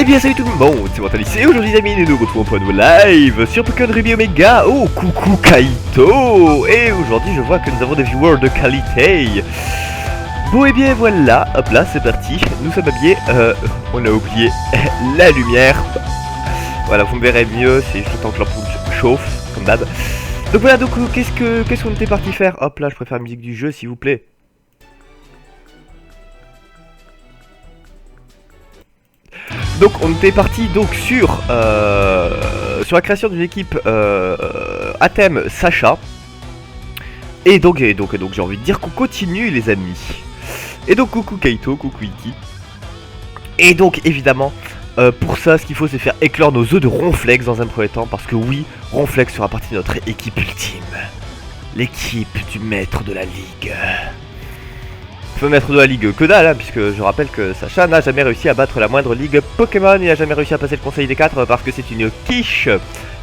Eh bien salut tout le monde, c'est Mortalis et aujourd'hui les amis nous nous retrouvons pour un nouveau live sur Pokémon Ruby Omega. Oh coucou Kaito. Et aujourd'hui je vois que nous avons des viewers de qualité. Bon et bien voilà, hop là c'est parti, nous sommes habillés, on a oublié la lumière. Voilà, vous me verrez mieux, c'est juste le temps que l'ampoule chauffe, comme d'hab. Donc voilà, donc qu'est-ce qu'on était parti faire? Hop là, je préfère la musique du jeu s'il vous plaît. Donc on était parti donc sur la création d'une équipe à thème Sacha. Et donc j'ai envie de dire qu'on continue les amis. Et donc coucou Kaito, coucou Iki. Et donc évidemment pour ça ce qu'il faut c'est faire éclore nos œufs de Ronflex dans un premier temps. Parce que oui, Ronflex fera partie de notre équipe ultime. L'équipe du maître de la ligue. Maître de la ligue que dalle, hein, puisque je rappelle que Sacha n'a jamais réussi à battre la moindre ligue Pokémon. Il n'a jamais réussi à passer le conseil des 4 parce que c'est une quiche.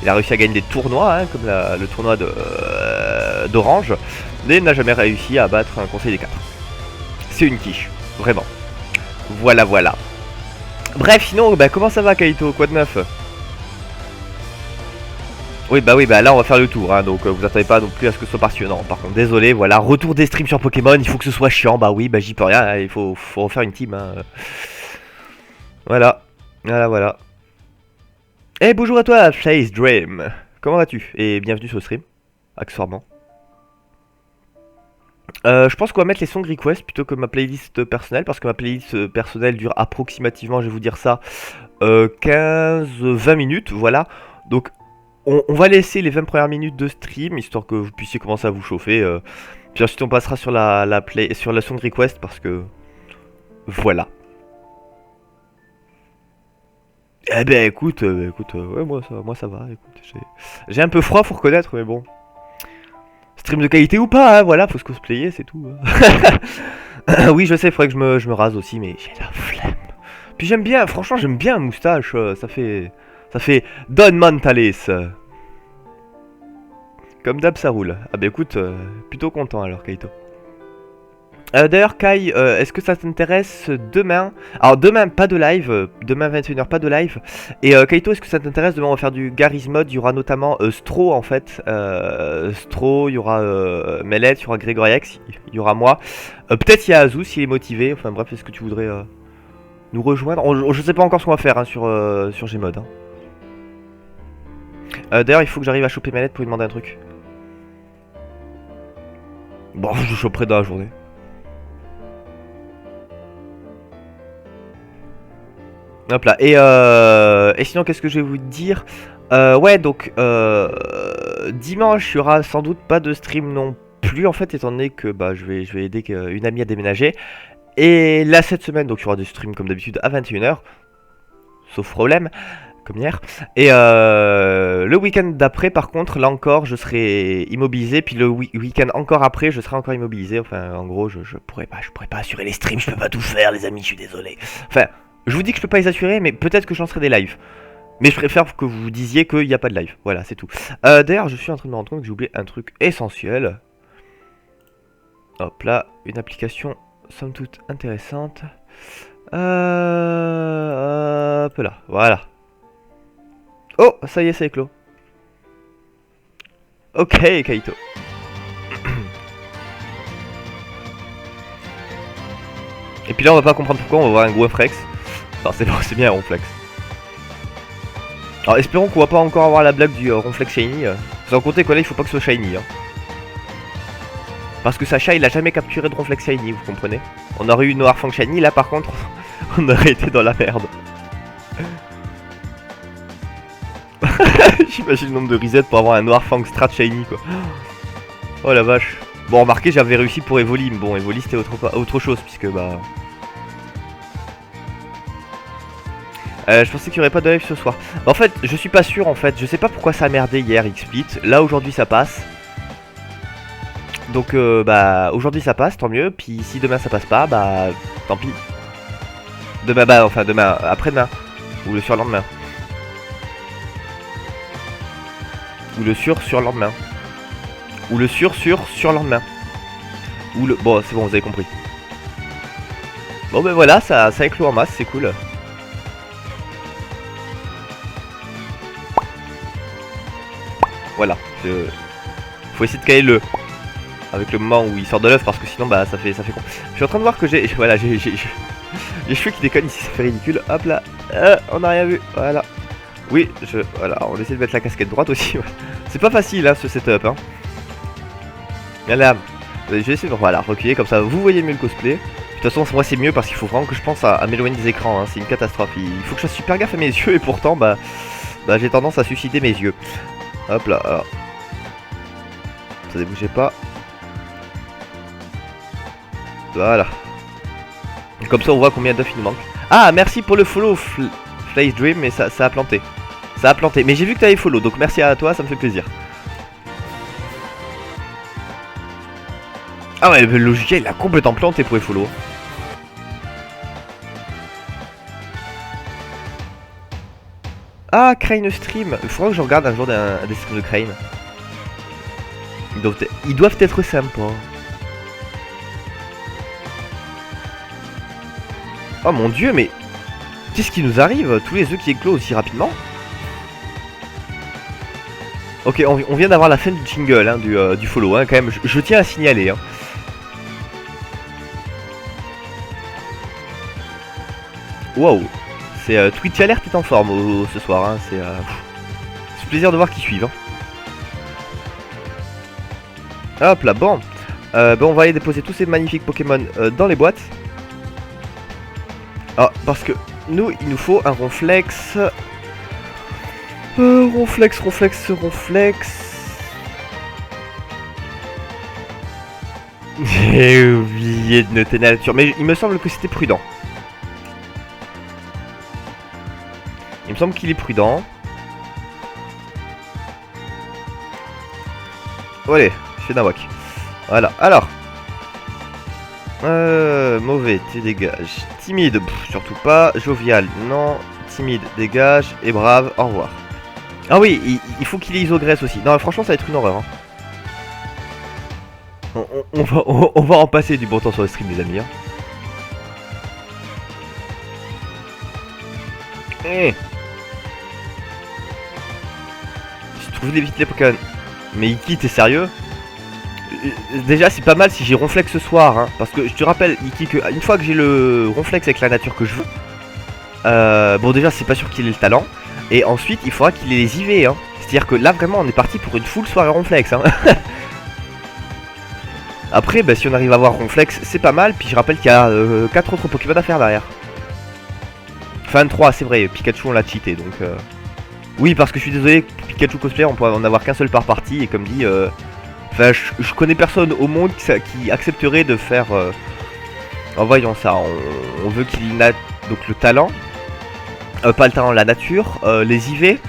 Il a réussi à gagner des tournois, hein, comme le tournoi d'Orange, mais il n'a jamais réussi à battre un conseil des 4. C'est une quiche, vraiment. Voilà. Bref, sinon, bah, comment ça va Kaito? Quoi de neuf? Oui bah là on va faire le tour hein, donc vous attendez pas non plus à ce que ce soit passionnant. Par contre désolé, voilà, retour des streams sur Pokémon, il faut que ce soit chiant, bah oui, bah j'y peux rien, hein, il faut refaire une team hein. Voilà. Eh bonjour à toi Face Dream, comment vas-tu? Et bienvenue sur le stream, accessoirement. Je pense qu'on va mettre les songs request plutôt que ma playlist personnelle, parce que ma playlist personnelle dure approximativement, je vais vous dire ça, 15-20 minutes, voilà. Donc on va laisser les 20 premières minutes de stream, histoire que vous puissiez commencer à vous chauffer. Puis ensuite on passera sur la song request, parce que... Voilà. Eh ben écoute, ouais moi ça va, écoute, j'ai un peu froid faut reconnaître, mais bon. Stream de qualité ou pas, hein, voilà, faut se cosplayer, c'est tout. Hein. Oui je sais, il faudrait que je me rase aussi, mais j'ai la flemme. Puis j'aime bien, franchement j'aime bien la moustache, ça fait Don Montalis. Comme d'hab ça roule. Ah bah écoute, plutôt content alors Kaito. D'ailleurs Kai, est-ce que ça t'intéresse demain? Alors demain pas de live, demain 21h pas de live. Et Kaito, est-ce que ça t'intéresse? Demain on va faire du Garry's Mod, il y aura notamment Stro en fait. Stro, il y aura Mellet, il y aura Grégorex, il y aura moi. Peut-être il y a Azu s'il est motivé, enfin bref, est-ce que tu voudrais nous rejoindre? Je sais pas encore ce qu'on va faire hein, sur Gmod. Hein. D'ailleurs il faut que j'arrive à choper Mellet pour lui demander un truc. Bon, je le choperai dans la journée. Hop là, et sinon qu'est-ce que je vais vous dire? Ouais donc dimanche il y aura sans doute pas de stream non plus en fait, étant donné que bah, je vais aider une amie à déménager. Et là cette semaine donc il y aura des streams comme d'habitude à 21h. Sauf problème, comme hier. Et le week-end d'après par contre, là encore je serai immobilisé. Puis le week-end encore après je serai encore immobilisé. Enfin en gros je pourrais pas assurer les streams, je peux pas tout faire les amis, je suis désolé. Enfin... Je vous dis que je peux pas les assurer, mais peut-être que je lancerai des lives. Mais je préfère que vous disiez qu'il n'y a pas de live. Voilà, c'est tout. D'ailleurs, je suis en train de me rendre compte que j'ai oublié un truc essentiel. Hop là, une application somme toute intéressante. Hop là, voilà. Oh, ça y est, c'est éclos. Ok, Kaito. Et puis là, on va pas comprendre pourquoi, on va voir un gros flex. C'est bon, c'est bien Ronflex. Alors espérons qu'on va pas encore avoir la blague du Ronflex Shiny. Sans compter que là il faut pas que ce soit Shiny. Hein. Parce que Sacha il a jamais capturé de Ronflex Shiny, vous comprenez. On aurait eu Noirfang Shiny, là par contre on aurait été dans la merde. J'imagine le nombre de resets pour avoir un Noirfang Strat Shiny quoi. Oh la vache. Bon remarquez j'avais réussi pour Evoli, mais bon Evoli c'était autre chose puisque bah... je pensais qu'il n'y aurait pas de live ce soir. En fait, je suis pas sûr en fait. Je sais pas pourquoi ça a merdé hier XSplit. Là aujourd'hui ça passe. Donc bah aujourd'hui ça passe, tant mieux. Puis si demain ça passe pas, bah tant pis. Demain bah enfin demain, après-demain. Ou le surlendemain. Ou le surlendemain. Ou le surlendemain. Ou le... Bon c'est bon, vous avez compris. Bon ben voilà, ça éclot en masse, c'est cool. Voilà. Faut essayer de caler le... avec le moment où il sort de l'œuf parce que sinon bah ça fait con. Je suis en train de voir que j'ai... Voilà, j'ai les cheveux qui déconnent ici, ça fait ridicule. Hop là. On n'a rien vu. Voilà. Oui, voilà, on essaie de mettre la casquette droite aussi. C'est pas facile hein, ce setup hein. Là, je vais essayer de voilà, reculer comme ça, vous voyez mieux le cosplay. De toute façon, moi c'est mieux parce qu'il faut vraiment que je pense à m'éloigner des écrans, hein. C'est une catastrophe. Il faut que je fasse super gaffe à mes yeux et pourtant, bah j'ai tendance à susciter mes yeux. Hop là, alors. Ça ne bougez pas. Voilà. Comme ça, on voit combien d'œufs il nous manque. Ah, merci pour le follow, Flash Dream, mais ça a planté. Ça a planté. Mais j'ai vu que tu avais follow, donc merci à toi, ça me fait plaisir. Ah ouais, le logiciel il a complètement planté pour les follow. Ah, Crane Stream. Il faudra que je regarde un jour des streams de Crane. Ils doivent être sympas. Oh mon dieu, mais qu'est-ce qui nous arrive? Tous les œufs qui éclosent aussi rapidement. Ok, on vient d'avoir la fin du jingle hein, du follow, hein, quand même, je tiens à signaler. Hein. Wow, c'est Twitch Alert est en forme ce soir, hein, c'est plaisir de voir qu'ils suivent. Hein. Hop là, bon. On va aller déposer tous ces magnifiques Pokémon dans les boîtes. Ah, parce que nous, il nous faut un Ronflex. Ronflex. J'ai oublié de noter la nature, mais il me semble que c'était prudent. Il me semble qu'il est prudent. Allez, je fais d'un whack. Voilà, alors. Mauvais, tu dégages. Timide, surtout pas. Jovial, non. Timide, dégage. Et brave, au revoir. Ah oui, il faut qu'il ait isogresse aussi. Non, franchement, ça va être une horreur. Hein. On va en passer du bon temps sur le stream, les amis. Hein. Je trouve vite les Pokémon. Mais Iki, t'es sérieux? Déjà c'est pas mal si j'ai Ronflex ce soir hein, parce que je te rappelle Iki que une fois que j'ai le Ronflex avec la nature que je veux, bon déjà c'est pas sûr qu'il ait le talent. Et ensuite il faudra qu'il ait les IV hein. C'est à dire que là vraiment on est parti pour une full soirée Ronflex hein. Après bah, si on arrive à avoir Ronflex c'est pas mal. Puis je rappelle qu'il y a 4 autres Pokémon à faire derrière. Enfin 3 c'est vrai, Pikachu on l'a cheaté donc oui parce que je suis désolé, Pikachu cosplayer on peut en avoir qu'un seul par partie. Et comme dit enfin, je connais personne au monde qui accepterait de faire... En voyant ça, on veut qu'il ait donc le talent. Pas le talent, la nature. Les IV.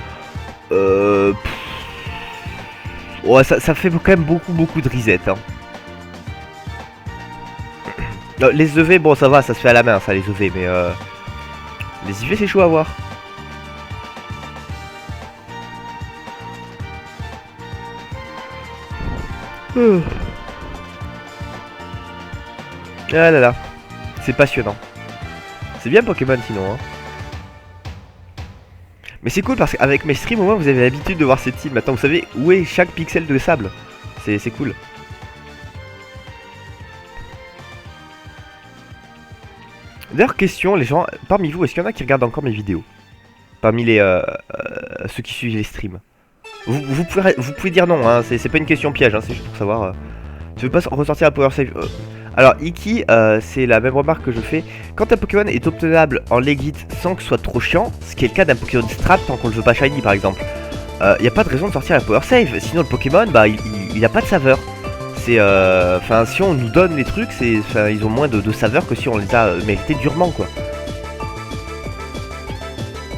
Ouais, ça fait quand même beaucoup de reset. Hein. Les EV, bon ça va, ça se fait à la main ça les EV. Mais les IV c'est chaud à voir. Ah là là, c'est passionnant. C'est bien Pokémon sinon hein. Mais c'est cool parce qu'avec mes streams au moins vous avez l'habitude de voir cette île. Maintenant vous savez où est chaque pixel de sable. C'est cool. D'ailleurs question les gens, parmi vous est-ce qu'il y en a qui regardent encore mes vidéos? Parmi les ceux qui suivent les streams. Vous pouvez dire non hein, c'est pas une question piège hein, c'est juste pour savoir. Tu veux pas ressortir la Power Save Alors Iki, c'est la même remarque que je fais. Quand un Pokémon est obtenable en Legit sans que ce soit trop chiant, ce qui est le cas d'un Pokémon Strat tant qu'on le veut pas shiny par exemple, y a pas de raison de sortir la Power Save. Sinon le Pokémon, bah il a pas de saveur. C'est enfin si on nous donne les trucs, ils ont moins de saveur que si on les a mérités durement quoi.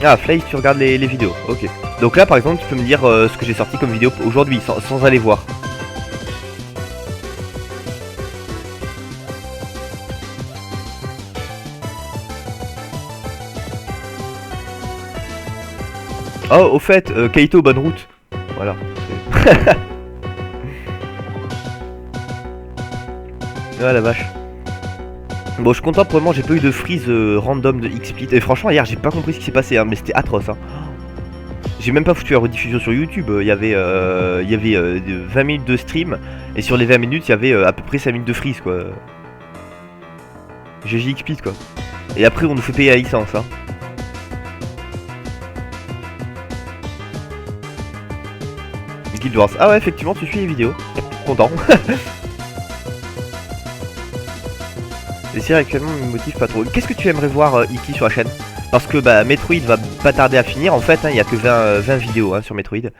Ah Flay, tu regardes les vidéos, ok. Donc là par exemple tu peux me dire ce que j'ai sorti comme vidéo aujourd'hui sans aller voir. Oh, au fait, Kaito, bonne route. Voilà. Ah la vache. Bon, je suis content pour le moment, j'ai pas eu de freeze random de X-Split. Et franchement, hier, j'ai pas compris ce qui s'est passé, hein, mais c'était atroce. Hein. J'ai même pas foutu la rediffusion sur YouTube. Il y avait 20 minutes de stream. Et sur les 20 minutes, il y avait à peu près 5 minutes de freeze, quoi. GG XP, quoi. Et après, on nous fait payer la licence, hein. Guild Wars. Ah ouais, effectivement, tu suis les vidéos. Content. Les séries actuellement me motivent pas trop. Qu'est-ce que tu aimerais voir, Iki, sur la chaîne? Parce que bah, Metroid va pas tarder à finir. En fait, il n'y a que 20 vidéos hein, sur Metroid.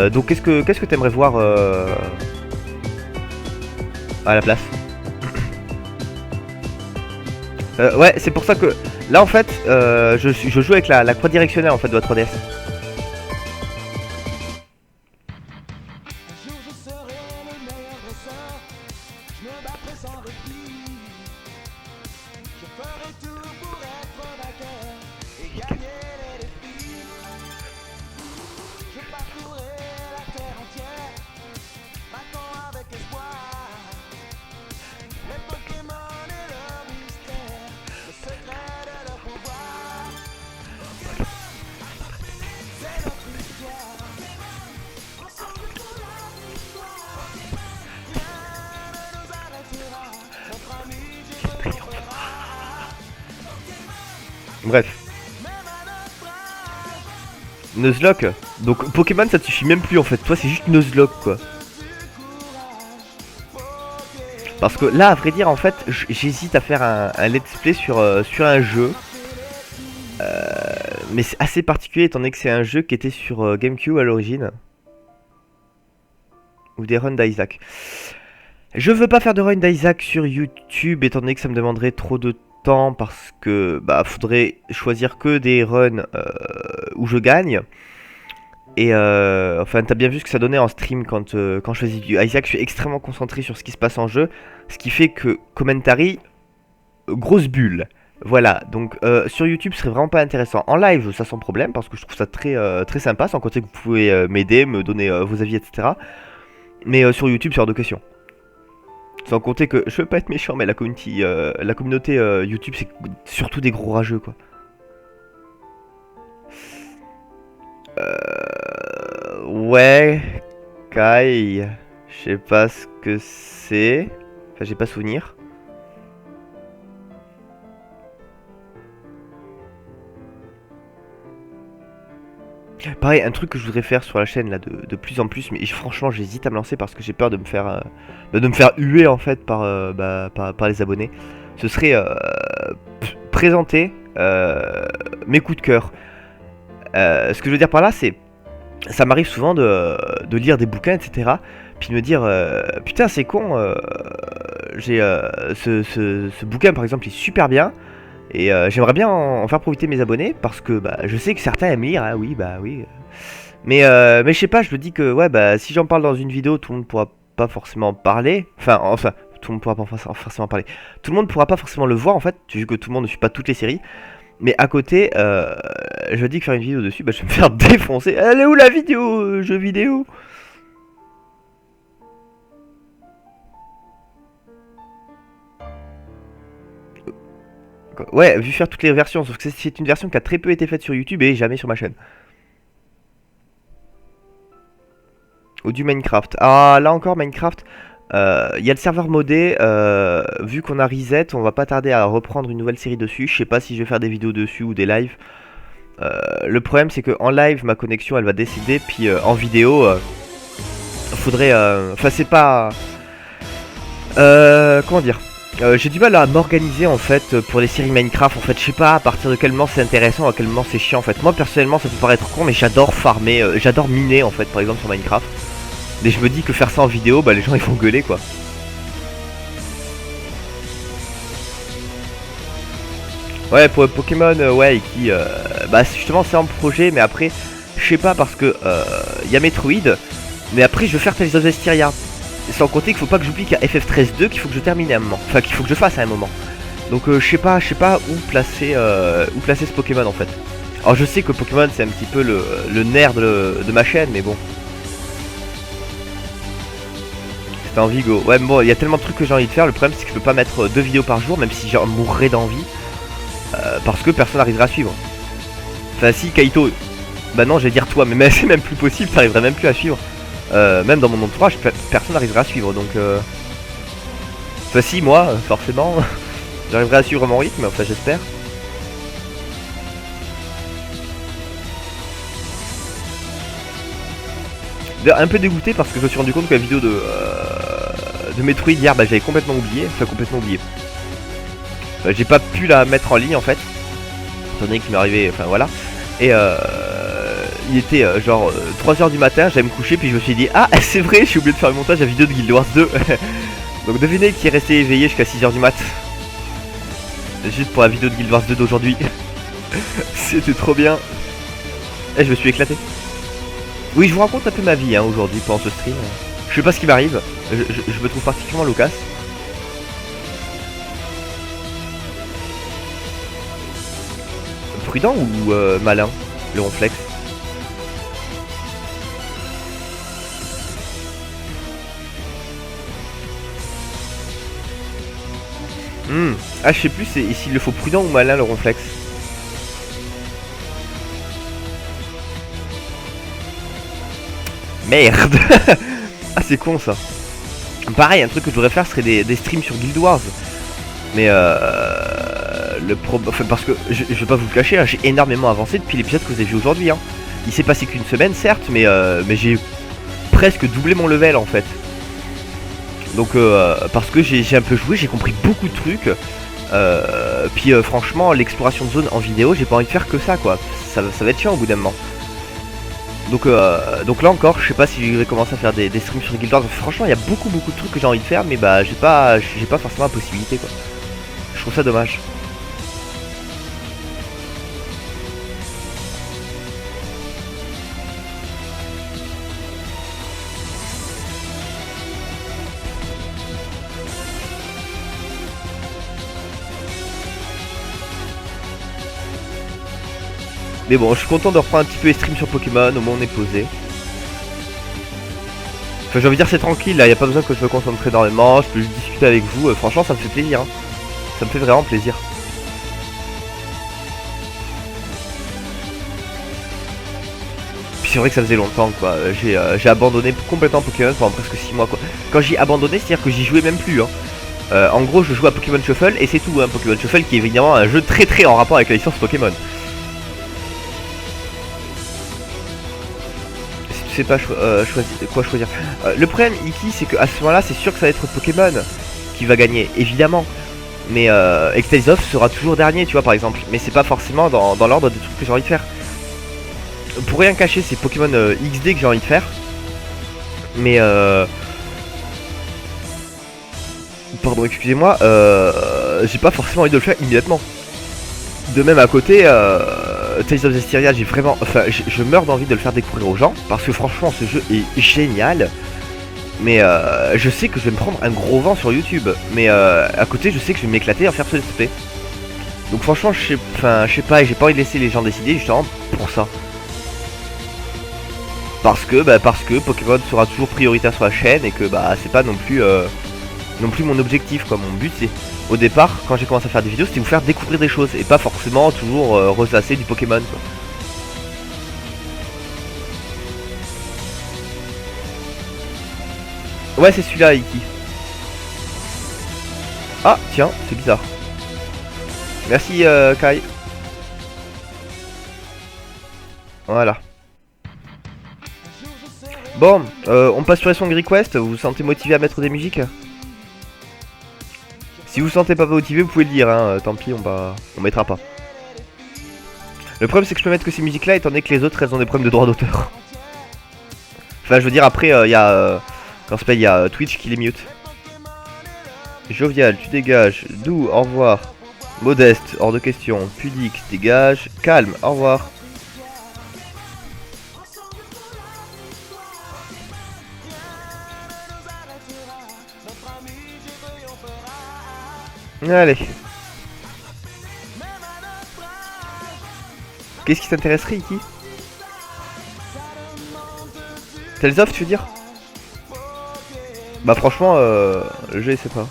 Donc qu'est-ce que tu aimerais voir à la place? Ouais, c'est pour ça que là en fait, je joue avec la croix directionnelle en fait de la 3DS. Bref. Nuzlocke. Donc Pokémon ça te suffit même plus en fait. Toi c'est juste Nuzlocke quoi. Parce que là à vrai dire en fait j'hésite à faire un let's play sur un jeu. Mais c'est assez particulier étant donné que c'est un jeu qui était sur GameCube à l'origine. Ou des runs d'Isaac. Je veux pas faire de run d'Isaac sur YouTube étant donné que ça me demanderait trop de temps parce que bah faudrait choisir que des runs où je gagne. Et enfin t'as bien vu ce que ça donnait en stream quand je faisais du Isaac, je suis extrêmement concentré sur ce qui se passe en jeu. Ce qui fait que commentary, grosse bulle. Voilà, donc sur YouTube ce serait vraiment pas intéressant. En live ça sans problème parce que je trouve ça très sympa, sans compter que vous pouvez m'aider, me donner vos avis etc. Mais sur YouTube c'est hors de question. Sans compter que, je veux pas être méchant mais la communauté YouTube c'est surtout des gros rageux quoi. Ouais, Kai, je sais pas ce que c'est. Enfin j'ai pas souvenir. Pareil, un truc que je voudrais faire sur la chaîne là de plus en plus, mais franchement j'hésite à me lancer parce que j'ai peur de me faire huer en fait par les abonnés. Ce serait présenter mes coups de cœur. Ce que je veux dire par là, c'est ça m'arrive souvent de lire des bouquins, etc. Puis de me dire putain c'est con, j'ai ce bouquin par exemple il est super bien. Et j'aimerais bien en faire profiter mes abonnés parce que bah, je sais que certains aiment lire, hein, oui, bah oui. Mais je sais pas, je me dis que ouais, bah si j'en parle dans une vidéo, tout le monde pourra pas forcément parler. Enfin, tout le monde pourra pas forcément parler. Tout le monde pourra pas forcément le voir en fait, vu que tout le monde ne suit pas toutes les séries. Mais à côté, je dis que faire une vidéo dessus, bah je vais me faire défoncer. Elle est où la vidéo, jeu vidéo? Ouais, vu faire toutes les versions, sauf que c'est une version qui a très peu été faite sur YouTube et jamais sur ma chaîne. Ou du Minecraft. Ah, là encore, Minecraft, il y a le serveur modé, vu qu'on a reset, on va pas tarder à reprendre une nouvelle série dessus. Je sais pas si je vais faire des vidéos dessus ou des lives. Le problème, c'est que en live, ma connexion, elle va décider, puis en vidéo, faudrait... Enfin, c'est pas... comment dire, j'ai du mal à m'organiser en fait pour les séries Minecraft. En fait, je sais pas à partir de quel moment c'est intéressant, à quel moment c'est chiant en fait. Moi personnellement, ça peut paraître con, mais j'adore farmer, j'adore miner en fait, par exemple sur Minecraft. Mais je me dis que faire ça en vidéo, bah les gens ils vont gueuler quoi. Ouais, pour Pokémon, ouais, qui, bah justement c'est en projet, mais après, je sais pas parce que y a Metroid, mais après je veux faire Tales of Vesperia. Sans compter qu'il faut pas que j'oublie qu'il y a FF13-2 qu'il faut que je termine à un moment. Enfin qu'il faut que je fasse à un moment. Donc je sais pas où placer ce Pokémon en fait. Alors je sais que Pokémon c'est un petit peu le nerf de ma chaîne, mais bon. C'est en Vigo. Ouais mais bon, il y a tellement de trucs que j'ai envie de faire. Le problème c'est que je peux pas mettre 2 vidéos par jour, même si j'en mourrais d'envie. Parce que personne n'arrivera à suivre. Enfin si, Kaito Bah non, j'allais dire toi, mais c'est même plus possible, t'arriverais même plus à suivre. Même dans mon entourage, personne n'arriverait à suivre, donc enfin si, moi, forcément, j'arriverai à suivre mon rythme, enfin j'espère. D'ailleurs, un peu dégoûté parce que je me suis rendu compte que la vidéo de Metroid hier, bah j'avais complètement oublié, enfin complètement oublié. J'ai pas pu la mettre en ligne en fait, étant donné qu'il m'est arrivé, enfin voilà. Et il était genre 3h du matin, j'allais me coucher, puis je me suis dit, ah c'est vrai, j'ai oublié de faire le montage à la vidéo de Guild Wars 2. Donc devinez qui est resté éveillé jusqu'à 6h du mat. Juste pour la vidéo de Guild Wars 2 d'aujourd'hui. C'était trop bien. Et je me suis éclaté. Oui, je vous raconte un peu ma vie hein, aujourd'hui pendant ce stream. Je sais pas ce qui m'arrive, je me trouve particulièrement loquace. Prudent ou malin, le ronflex? Ah, je sais plus s'il le faut prudent ou malin le ronflex. Merde. Ah, c'est con ça. Pareil, un truc que je devrais faire serait des streams sur Guild Wars. Mais enfin, parce que je vais pas vous le cacher, hein, j'ai énormément avancé depuis l'épisode que vous avez vu aujourd'hui. Hein. Il s'est passé qu'une semaine, certes, mais j'ai presque doublé mon level en fait. Donc parce que j'ai un peu joué, j'ai compris beaucoup de trucs. Puis franchement, l'exploration de zone en vidéo, j'ai pas envie de faire que ça quoi. Ça va être chiant au bout d'un moment. Donc là encore, je sais pas si je vais commencer à faire des streams sur Guild Wars. Franchement, il y a beaucoup de trucs que j'ai envie de faire, mais bah j'ai pas forcément la possibilité quoi. Je trouve ça dommage. Mais bon, je suis content de reprendre un petit peu les streams sur Pokémon, au moins on est posé. Enfin, j'ai envie de dire c'est tranquille, là, y a pas besoin que je me concentre énormément, je peux juste discuter avec vous, franchement ça me fait plaisir. Hein. Ça me fait vraiment plaisir. Puis c'est vrai que ça faisait longtemps quoi, j'ai abandonné complètement Pokémon pendant presque 6 mois quoi. Quand j'ai abandonné, c'est-à-dire que j'y jouais même plus. Hein. En gros, je joue à Pokémon Shuffle et c'est tout. Hein. Pokémon Shuffle qui est évidemment un jeu très en rapport avec la licence Pokémon. Si tu sais pas quoi choisir. Le problème, Iki, c'est qu'à ce moment-là, c'est sûr que ça va être Pokémon qui va gagner, évidemment. Mais Extasios sera toujours dernier, tu vois, par exemple. Mais c'est pas forcément dans l'ordre des trucs que j'ai envie de faire. Pour rien cacher, c'est Pokémon XD que j'ai envie de faire. Mais pardon, excusez-moi, j'ai pas forcément envie de le faire immédiatement. De même à côté, Tales of Zestiria, j'ai vraiment, enfin, je meurs d'envie de le faire découvrir aux gens parce que franchement, ce jeu est génial. Mais je sais que je vais me prendre un gros vent sur YouTube. Mais à côté, je sais que je vais m'éclater à faire ce SP. Donc franchement, je sais pas, et j'ai pas envie de laisser les gens décider justement pour ça. Parce que Pokémon sera toujours prioritaire sur la chaîne et que bah c'est pas non plus mon objectif quoi. Mon but c'est au départ quand j'ai commencé à faire des vidéos c'était vous faire découvrir des choses et pas forcément toujours ressasser du Pokémon quoi. Ouais c'est celui-là Iki. Ah tiens c'est bizarre. Merci Kai. Voilà. Bon, on passe sur les songs request, vous vous sentez motivé à mettre des musiques? Si vous vous sentez pas motivé, vous pouvez le dire, hein, tant pis, on mettra pas. Le problème c'est que je peux mettre que ces musiques là, étant donné que les autres elles ont des problèmes de droit d'auteur. Enfin, je veux dire, après, il y a. Quand ça s'appelle, il y a Twitch qui les mute. Jovial, tu dégages. Doux, au revoir. Modeste, hors de question. Pudique, dégage. Calme, au revoir. Allez. Qu'est-ce qui t'intéresserait, Iki? Tales of, tu veux dire? Bah franchement, le jeu, c'est pas.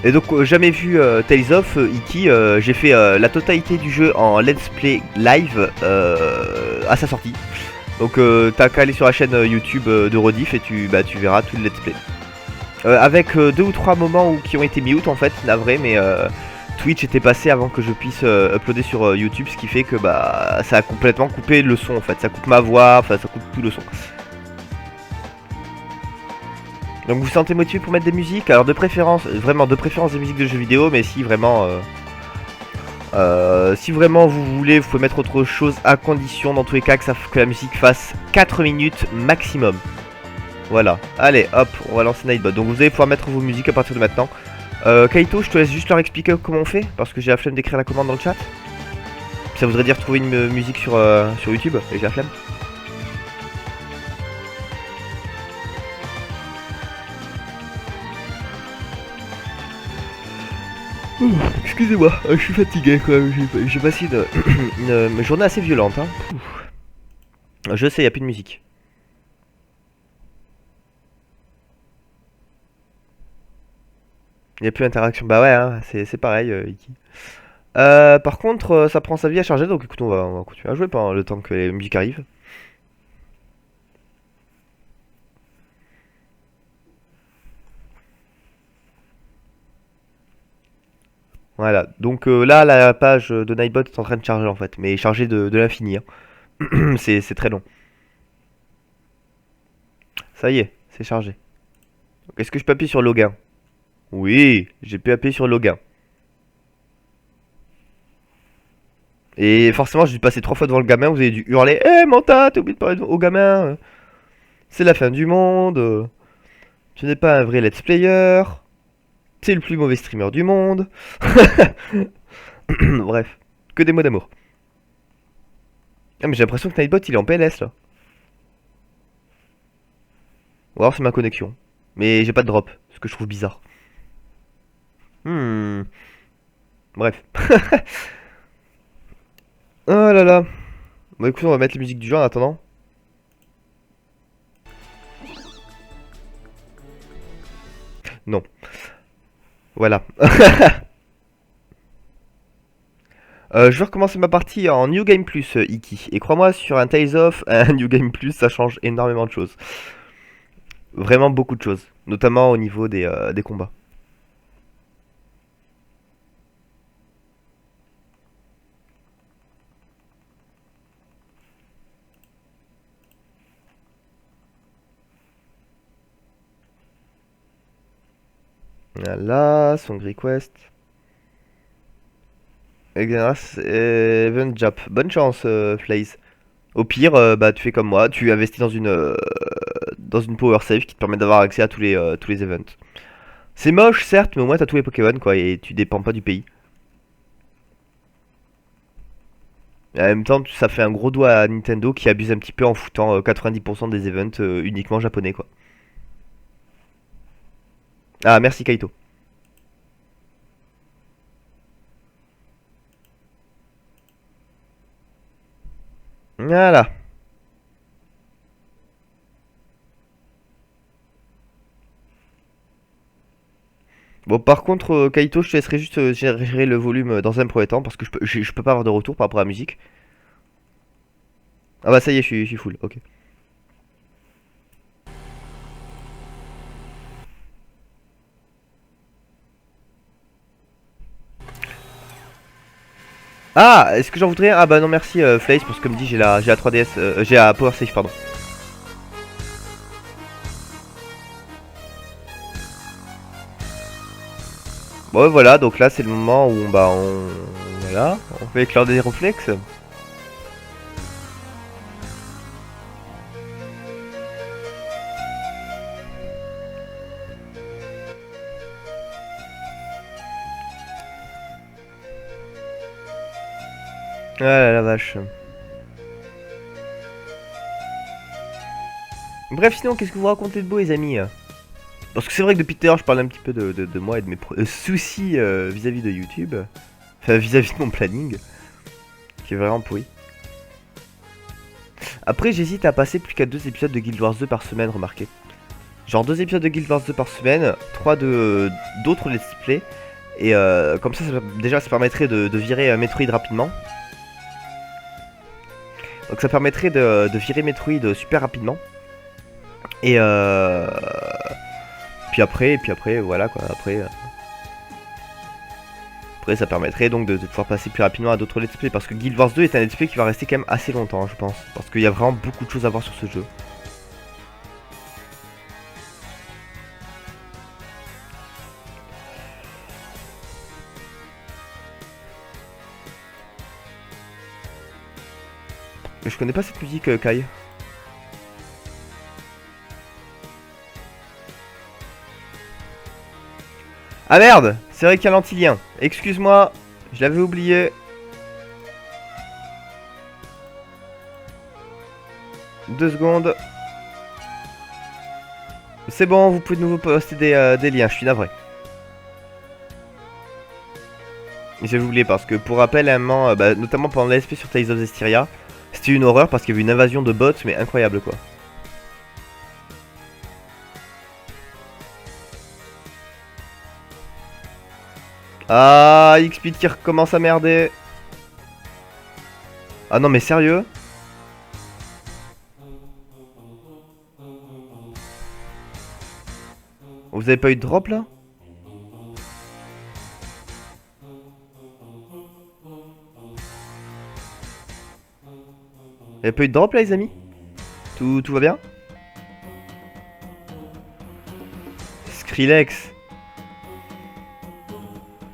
Et donc jamais vu Tales of Iki, j'ai fait la totalité du jeu en let's play live à sa sortie. Donc t'as qu'à aller sur la chaîne YouTube de Rediff et tu verras tout le let's play. Avec 2 ou 3 moments qui ont été mute en fait, navré, mais Twitch était passé avant que je puisse uploader sur YouTube, ce qui fait que ça a complètement coupé le son en fait, ça coupe ma voix, enfin ça coupe tout le son. Donc vous vous sentez motivé pour mettre des musiques? Alors de préférence, vraiment de préférence des musiques de jeux vidéo, mais si vraiment vous voulez, vous pouvez mettre autre chose à condition dans tous les cas que la musique fasse 4 minutes maximum. Voilà, allez hop, on va lancer Nightbot. Donc vous allez pouvoir mettre vos musiques à partir de maintenant. Kaito, je te laisse juste leur expliquer comment on fait, parce que j'ai la flemme d'écrire la commande dans le chat. Ça voudrait dire trouver une musique sur YouTube, et j'ai la flemme. Excusez-moi, je suis fatigué quand même, j'ai passé une journée assez violente. Hein. Je sais, il n'y a plus de musique. Il n'y a plus d'interaction, bah ouais, hein, c'est pareil, Iki. Par contre, ça prend sa vie à charger, donc écoute, on va continuer à jouer pendant le temps que les musiques arrivent. Voilà, donc là la page de Nightbot est en train de charger en fait, mais charger de l'infini. Hein. C'est très long. Ça y est, c'est chargé. Est-ce que je peux appuyer sur login? Oui, j'ai pu appuyer sur login. Et forcément, j'ai dû passer 3 fois devant le gamin, vous avez dû hurler: Eh Manta, t'as oublié de parler au gamin. C'est la fin du monde. Tu n'es pas un vrai let's player. C'est le plus mauvais streamer du monde. Bref, que des mots d'amour. Ah, mais j'ai l'impression que Nightbot il est en PLS là. Ou alors c'est ma connexion. Mais j'ai pas de drop, ce que je trouve bizarre. Bref. Oh là là. Bon écoute, on va mettre les musiques du jeu en attendant. Non. Voilà. Je vais recommencer ma partie en New Game Plus, Iki. Et crois-moi, sur un Tales of, un New Game Plus, ça change énormément de choses. Vraiment beaucoup de choses. Notamment au niveau des combats. Voilà, Song Request. Event Jap. Bonne chance, Flaze. Au pire, tu fais comme moi, tu investis dans une power save qui te permet d'avoir accès à tous les events. C'est moche, certes, mais au moins t'as tous les Pokémon, quoi, et tu dépends pas du pays. Et en même temps, ça fait un gros doigt à Nintendo qui abuse un petit peu en foutant 90% des events uniquement japonais, quoi. Ah, merci Kaito. Voilà. Bon, par contre, Kaito, je te laisserai juste gérer le volume dans un premier temps parce que je peux pas avoir de retour par rapport à la musique. Ah bah ça y est, je suis full, ok. Ah, est-ce que j'en voudrais un? Ah bah non, merci Flaze, parce que comme dit, j'ai la 3DS, j'ai la Power Save, pardon. Bon voilà, donc là c'est le moment où voilà, on fait éclore des réflexes. Ah la vache. Bref, sinon, qu'est-ce que vous racontez de beau, les amis? Parce que c'est vrai que depuis tout à l'heure, je parle un petit peu de moi et de mes soucis vis-à-vis de YouTube. Enfin, vis-à-vis de mon planning. Qui est vraiment pourri. Après, j'hésite à passer plus qu'à 2 épisodes de Guild Wars 2 par semaine, remarquez. Genre 2 épisodes de Guild Wars 2 par semaine, 3 d'autres let's play. Et comme ça, déjà ça permettrait de virer Metroid rapidement. Donc ça permettrait de virer Metroid super rapidement. Et puis après, voilà quoi, après ça permettrait donc de pouvoir passer plus rapidement à d'autres let's play. Parce que Guild Wars 2 est un let's play qui va rester quand même assez longtemps, hein, je pense. Parce qu'il y a vraiment beaucoup de choses à voir sur ce jeu. Je connais pas cette musique, Kai. Ah merde, c'est vrai qu'il y a l'antilien. Excuse-moi, je l'avais oublié. 2 secondes. C'est bon, vous pouvez de nouveau poster des liens, je suis navré. J'avais oublié parce que pour rappel, à un moment, notamment pendant l'ASP sur Tales of Zestiria, c'était une horreur parce qu'il y avait une invasion de bots, mais incroyable quoi. Ah, Xpeed qui recommence à merder. Ah non mais sérieux? Vous avez pas eu de drop là? Vous avez pas eu de drop là les amis? Tout va bien? Skrillex.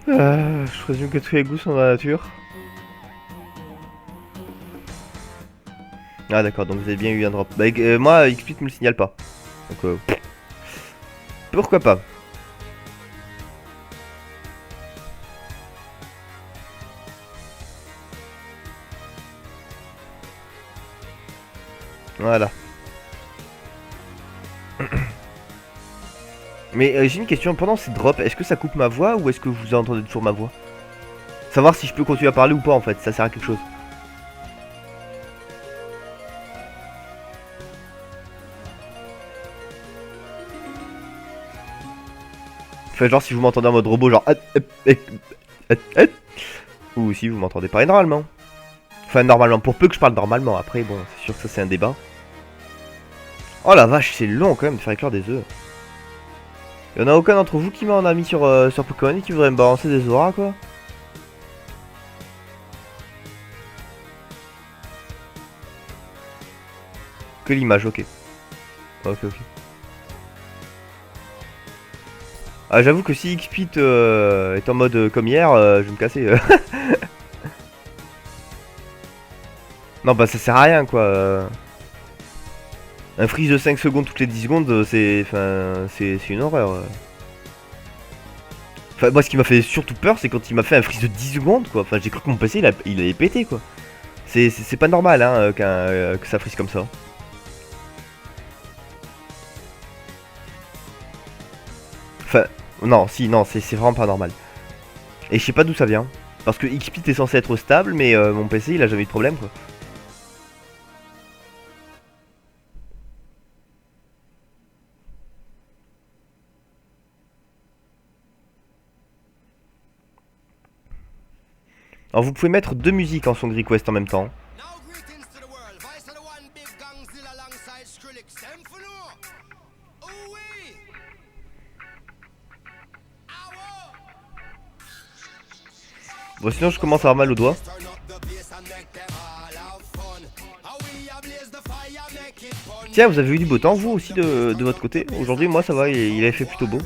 Je présume que tous les goûts sont dans la nature. Ah d'accord, donc vous avez bien eu un drop. Bah moi, Xsplit me le signale pas. Donc pourquoi pas? Voilà. Mais j'ai une question, pendant ces drops, est-ce que ça coupe ma voix ou est-ce que vous entendez toujours ma voix? Savoir si je peux continuer à parler ou pas en fait, ça sert à quelque chose. Enfin genre si vous m'entendez en mode robot genre... Ou si vous m'entendez pas normalement. Enfin normalement, pour peu que je parle normalement, après bon, c'est sûr que ça c'est un débat. Oh la vache, c'est long quand même de faire éclore des œufs. Y'en a aucun d'entre vous qui m'en a mis sur Pokémon et qui voudrait me balancer des auras quoi? Que l'image, ok. Ok. Ah j'avoue que si Xpit est en mode comme hier, je vais me casser. Non bah ça sert à rien quoi. Un freeze de 5 secondes toutes les 10 secondes, c'est une horreur. Enfin moi ce qui m'a fait surtout peur c'est quand il m'a fait un freeze de 10 secondes quoi. Enfin j'ai cru que mon PC il allait péter quoi. C'est pas normal hein que ça freeze comme ça. Enfin non si non c'est vraiment pas normal. Et je sais pas d'où ça vient. Parce que Xpit est censé être stable mais mon PC il a jamais eu de problème quoi. Alors vous pouvez mettre 2 musiques en song request en même temps. Bon sinon je commence à avoir mal aux doigts. Tiens vous avez eu du beau temps vous aussi de votre côté? Aujourd'hui moi ça va, il avait fait plutôt beau.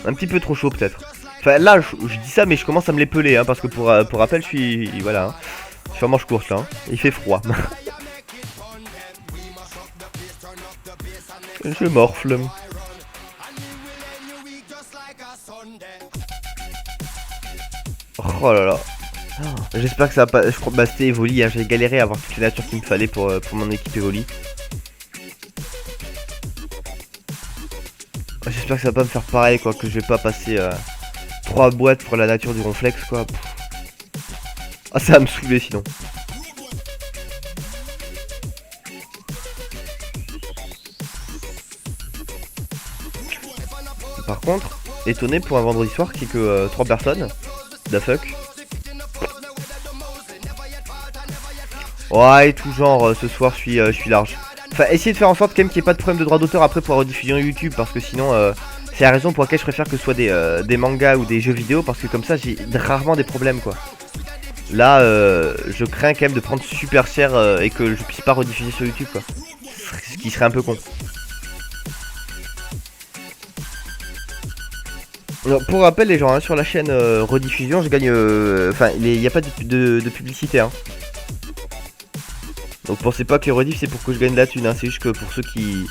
Un petit peu trop chaud peut-être. Enfin là je dis ça mais je commence à me les peler hein, parce que pour rappel je suis... Voilà hein. Je suis en manche courte là hein. Il fait froid. Je morfle. Oh là là. J'espère que ça va pas... Je crois que c'était Evoli hein. J'ai galéré à avoir toutes les natures qu'il me fallait pour mon équipe Evoli. J'espère que ça va pas me faire pareil quoi, que je vais pas passer 3 boîtes pour la nature du ronflex quoi. Ah ça va me saouler sinon. Par contre, étonné pour un vendredi soir qu'il n'y ait que 3 personnes. Da fuck. Ouais, tout genre, ce soir je suis large. Enfin, essayez de faire en sorte quand même qu'il n'y ait pas de problème de droit d'auteur après pour la rediffusion YouTube, parce que sinon, c'est la raison pour laquelle je préfère que ce soit des mangas ou des jeux vidéo, parce que comme ça j'ai rarement des problèmes quoi. Là, je crains quand même de prendre super cher et que je puisse pas rediffuser sur YouTube quoi. Ce qui serait un peu con. Alors, pour rappel les gens, hein, sur la chaîne rediffusion, je gagne... Enfin, il n'y a pas de publicité. Hein. Donc pensez pas que les rediffs c'est pour que je gagne de la thune, hein. C'est juste que pour ceux qui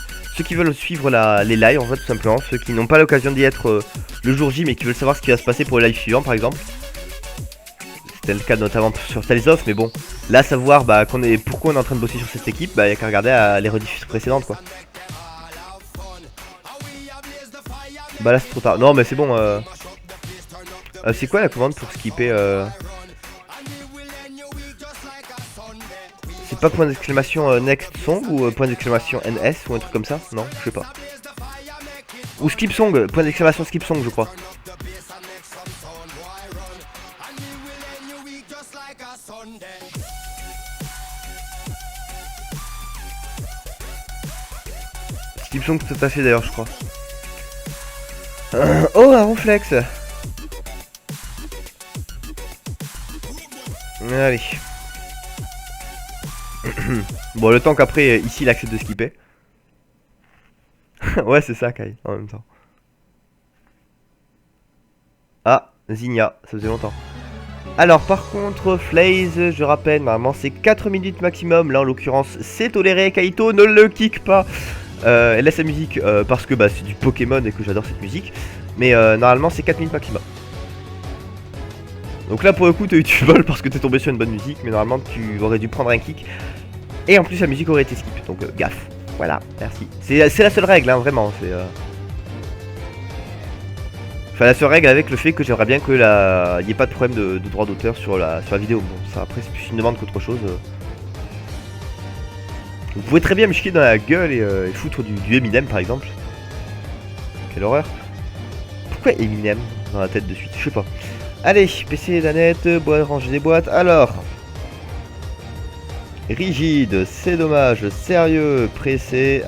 veulent suivre les lives en fait tout simplement. Ceux qui n'ont pas l'occasion d'y être le jour J mais qui veulent savoir ce qui va se passer pour les lives suivants par exemple. C'était le cas notamment sur Tales of, mais bon, là savoir pourquoi on est en train de bosser sur cette équipe, bah y a qu'à regarder les rediffs précédentes quoi. Bah là c'est trop tard. Non mais c'est bon. C'est quoi la commande pour skipper C'est pas point d'exclamation next song ou point d'exclamation NS ou un truc comme ça? Non, je sais pas. Ou skip song, point d'exclamation skip song je crois. Skip song tout à fait d'ailleurs je crois. Oh un réflexe. Allez. Bon le temps qu'après ici il accepte de skipper. Ouais c'est ça Kai en même temps. Ah Zinnia, ça faisait longtemps. Alors par contre Flaze, je rappelle, normalement c'est 4 minutes maximum. Là en l'occurrence c'est toléré, Kaito ne le kick pas. Elle laisse la musique parce que c'est du Pokémon et que j'adore cette musique. Mais normalement c'est 4 minutes maximum. Donc là pour le coup t'as eu du vol parce que t'es tombé sur une bonne musique. Mais normalement tu aurais dû prendre un kick. Et en plus la musique aurait été skip. Donc gaffe. Voilà, merci. C'est la seule règle hein, vraiment. Enfin la seule règle avec le fait que j'aimerais bien que il n'y ait pas de problème de droit d'auteur sur la vidéo. Bon ça après c'est plus une demande qu'autre chose. Vous pouvez très bien me chier dans la gueule et foutre du Eminem par exemple. Quelle horreur. Pourquoi Eminem dans la tête de suite? Je sais pas. Allez, PC, Danette, boîte, ranger des boîtes. Alors. Rigide, c'est dommage. Sérieux, pressé.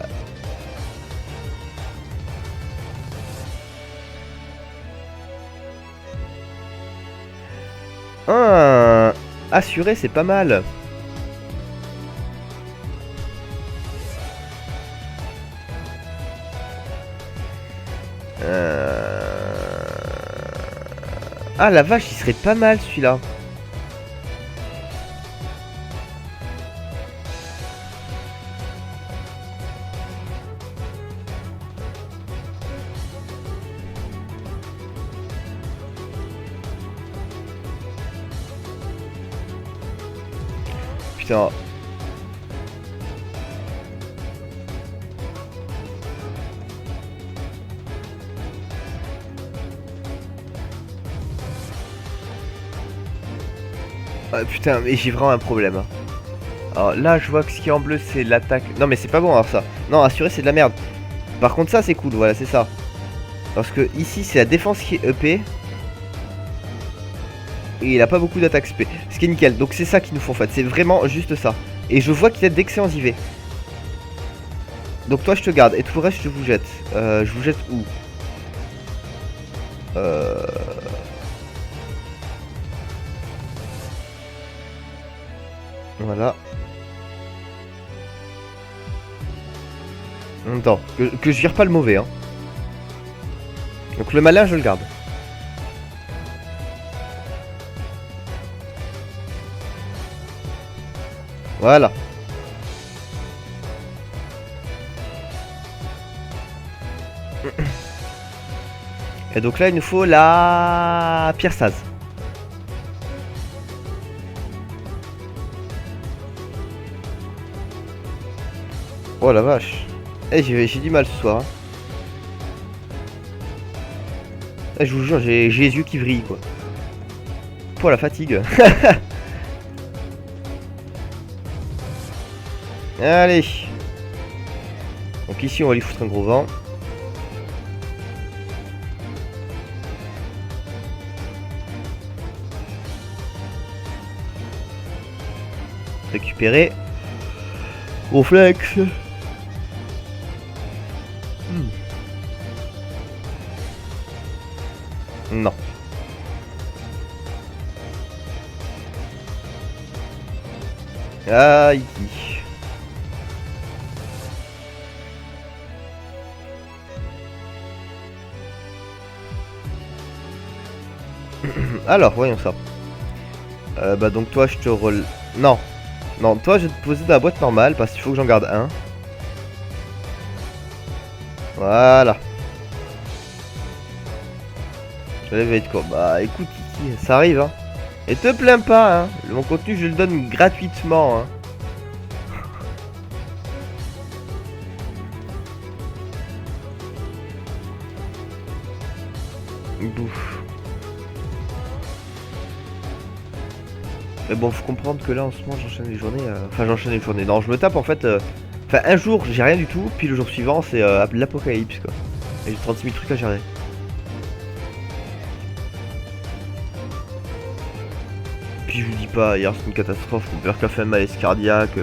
Assuré, c'est pas mal. Ah la vache, il serait pas mal celui-là. Putain. Ah, putain, mais j'ai vraiment un problème. Hein. Alors là, je vois que ce qui est en bleu, c'est l'attaque. Non, mais c'est pas bon alors ça. Non, assuré, c'est de la merde. Par contre, ça, c'est cool. Voilà, c'est ça. Parce que ici, c'est la défense qui est EP. Et il a pas beaucoup d'attaque SP. Ce qui est nickel. Donc c'est ça qu'il nous faut en fait. C'est vraiment juste ça. Et je vois qu'il a d'excellents IV. Donc toi, je te garde. Et tout le reste, je vous jette. Je vous jette où? Voilà. Attends, que je vire pas le mauvais hein. Donc le malin je le garde. Voilà. Et donc là il nous faut la pierre saz. Oh la vache. Eh j'ai du mal ce soir. Hein. Eh, je vous jure, j'ai les yeux qui vrillent quoi. Oh la fatigue. Allez. Donc ici on va lui foutre un gros vent. Récupérer. Au flex. Non. Ah, Iki. Alors, voyons ça. Bah donc toi, je te rel... Non. Non, toi, je vais te poser dans la boîte normale parce qu'il faut que j'en garde un. Voilà. Je vais être quoi. Bah écoute, Iki, ça arrive, hein. Et te plains pas, hein. Mon contenu, je le donne gratuitement, hein. Bouf. Mais bon, faut comprendre que là, en ce moment, j'enchaîne les journées. Enfin, j'enchaîne les journées. Non, je me tape en fait. Enfin, un jour, j'ai rien du tout. Puis le jour suivant, c'est l'apocalypse, quoi. Et j'ai 36 000 trucs à gérer. Puis je vous dis pas, hier c'est une catastrophe. Mon père qui a fait un malaise cardiaque.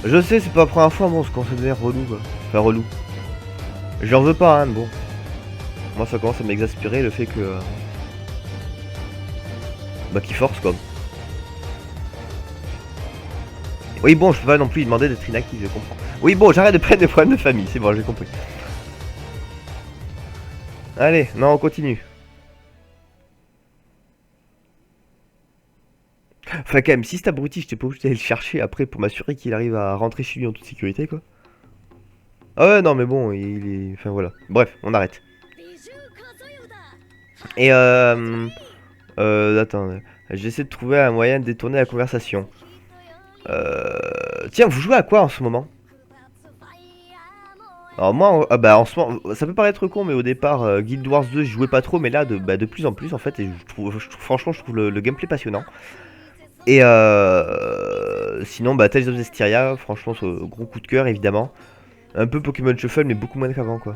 Je sais, c'est pas la première fois, bon, c'est quand ça devient relou, quoi. Enfin, relou. J'en veux pas, hein, mais bon. Moi, ça commence à m'exaspérer le fait que. Bah, qu'il force, quoi. Oui, bon, je peux pas non plus lui demander d'être inactif, je comprends. Oui, bon, j'arrête de prendre des problèmes de famille, c'est bon, j'ai compris. Allez, non, on continue. Enfin, quand même, si cet abruti, j'étais pas obligé d'aller le chercher après pour m'assurer qu'il arrive à rentrer chez lui en toute sécurité, quoi. Ah ouais, non, mais bon, il est... Enfin, voilà. Bref, on arrête. Et attends, j'essaie de trouver un moyen de détourner la conversation. Tiens, vous jouez à quoi en ce moment? Alors moi, bah en ce moment, ça peut paraître con, mais au départ, Guild Wars 2, je jouais pas trop, mais là, de plus en plus, en fait, et franchement, je trouve le gameplay passionnant. Et sinon, bah Tales of Zestiria, franchement, gros coup de cœur, évidemment. Un peu Pokémon Shuffle, mais beaucoup moins qu'avant, quoi.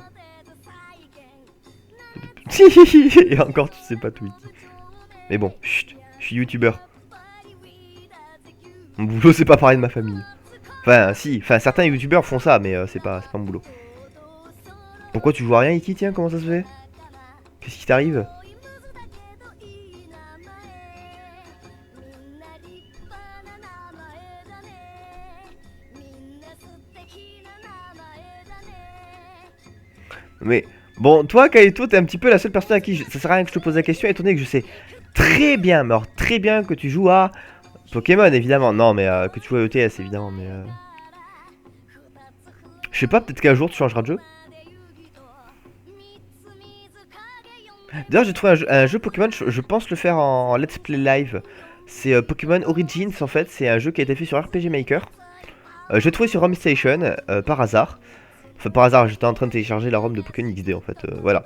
Et encore, tu sais pas tout. Mais bon, chut, je suis youtubeur. Mon boulot, c'est pas parler de ma famille. Enfin, si, enfin, certains youtubeurs font ça, mais c'est pas mon boulot. Pourquoi tu joues à rien, Iki? Tiens, comment ça se fait? Qu'est-ce qui t'arrive? Mais bon, toi, Kaito, t'es un petit peu la seule personne à qui ça sert à rien que je te pose la question, étant donné que je sais très bien, mais alors très bien que tu joues à Pokémon, évidemment. Non, mais que tu joues à ETS, évidemment, mais je sais pas, peut-être qu'un jour tu changeras de jeu. D'ailleurs, j'ai trouvé un jeu Pokémon, je pense le faire en Let's Play Live. C'est Pokémon Origins, en fait, c'est un jeu qui a été fait sur RPG Maker. J'ai trouvé sur ROM Station, par hasard. Enfin, par hasard, j'étais en train de télécharger la ROM de Pokémon XD, en fait, voilà.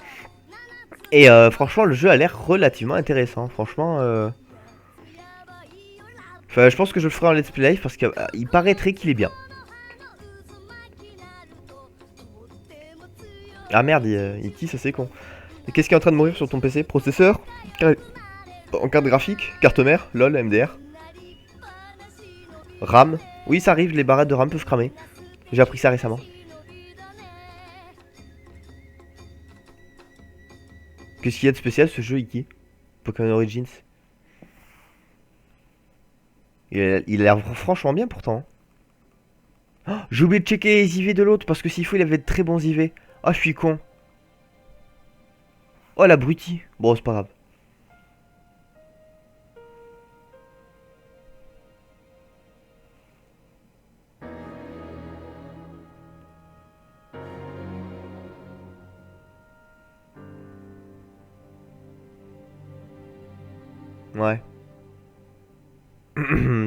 Et franchement, le jeu a l'air relativement intéressant, franchement. Enfin, je pense que je le ferai en Let's Play Live parce qu'il paraîtrait qu'il est bien. Ah merde, Iki, ça c'est con. Qu'est-ce qui est en train de mourir sur ton PC? Processeur? En carte graphique? Carte mère? LOL, MDR? RAM? Oui, ça arrive, les barrettes de RAM peuvent cramer. J'ai appris ça récemment. Qu'est-ce qu'il y a de spécial ce jeu, Iki? Pokémon Origins? Il a l'air franchement bien pourtant. Oh, j'ai oublié de checker les IV de l'autre parce que s'il faut, il avait de très bons IV. Ah, je suis con. Oh, l'abruti. Bon, c'est pas grave. Ouais.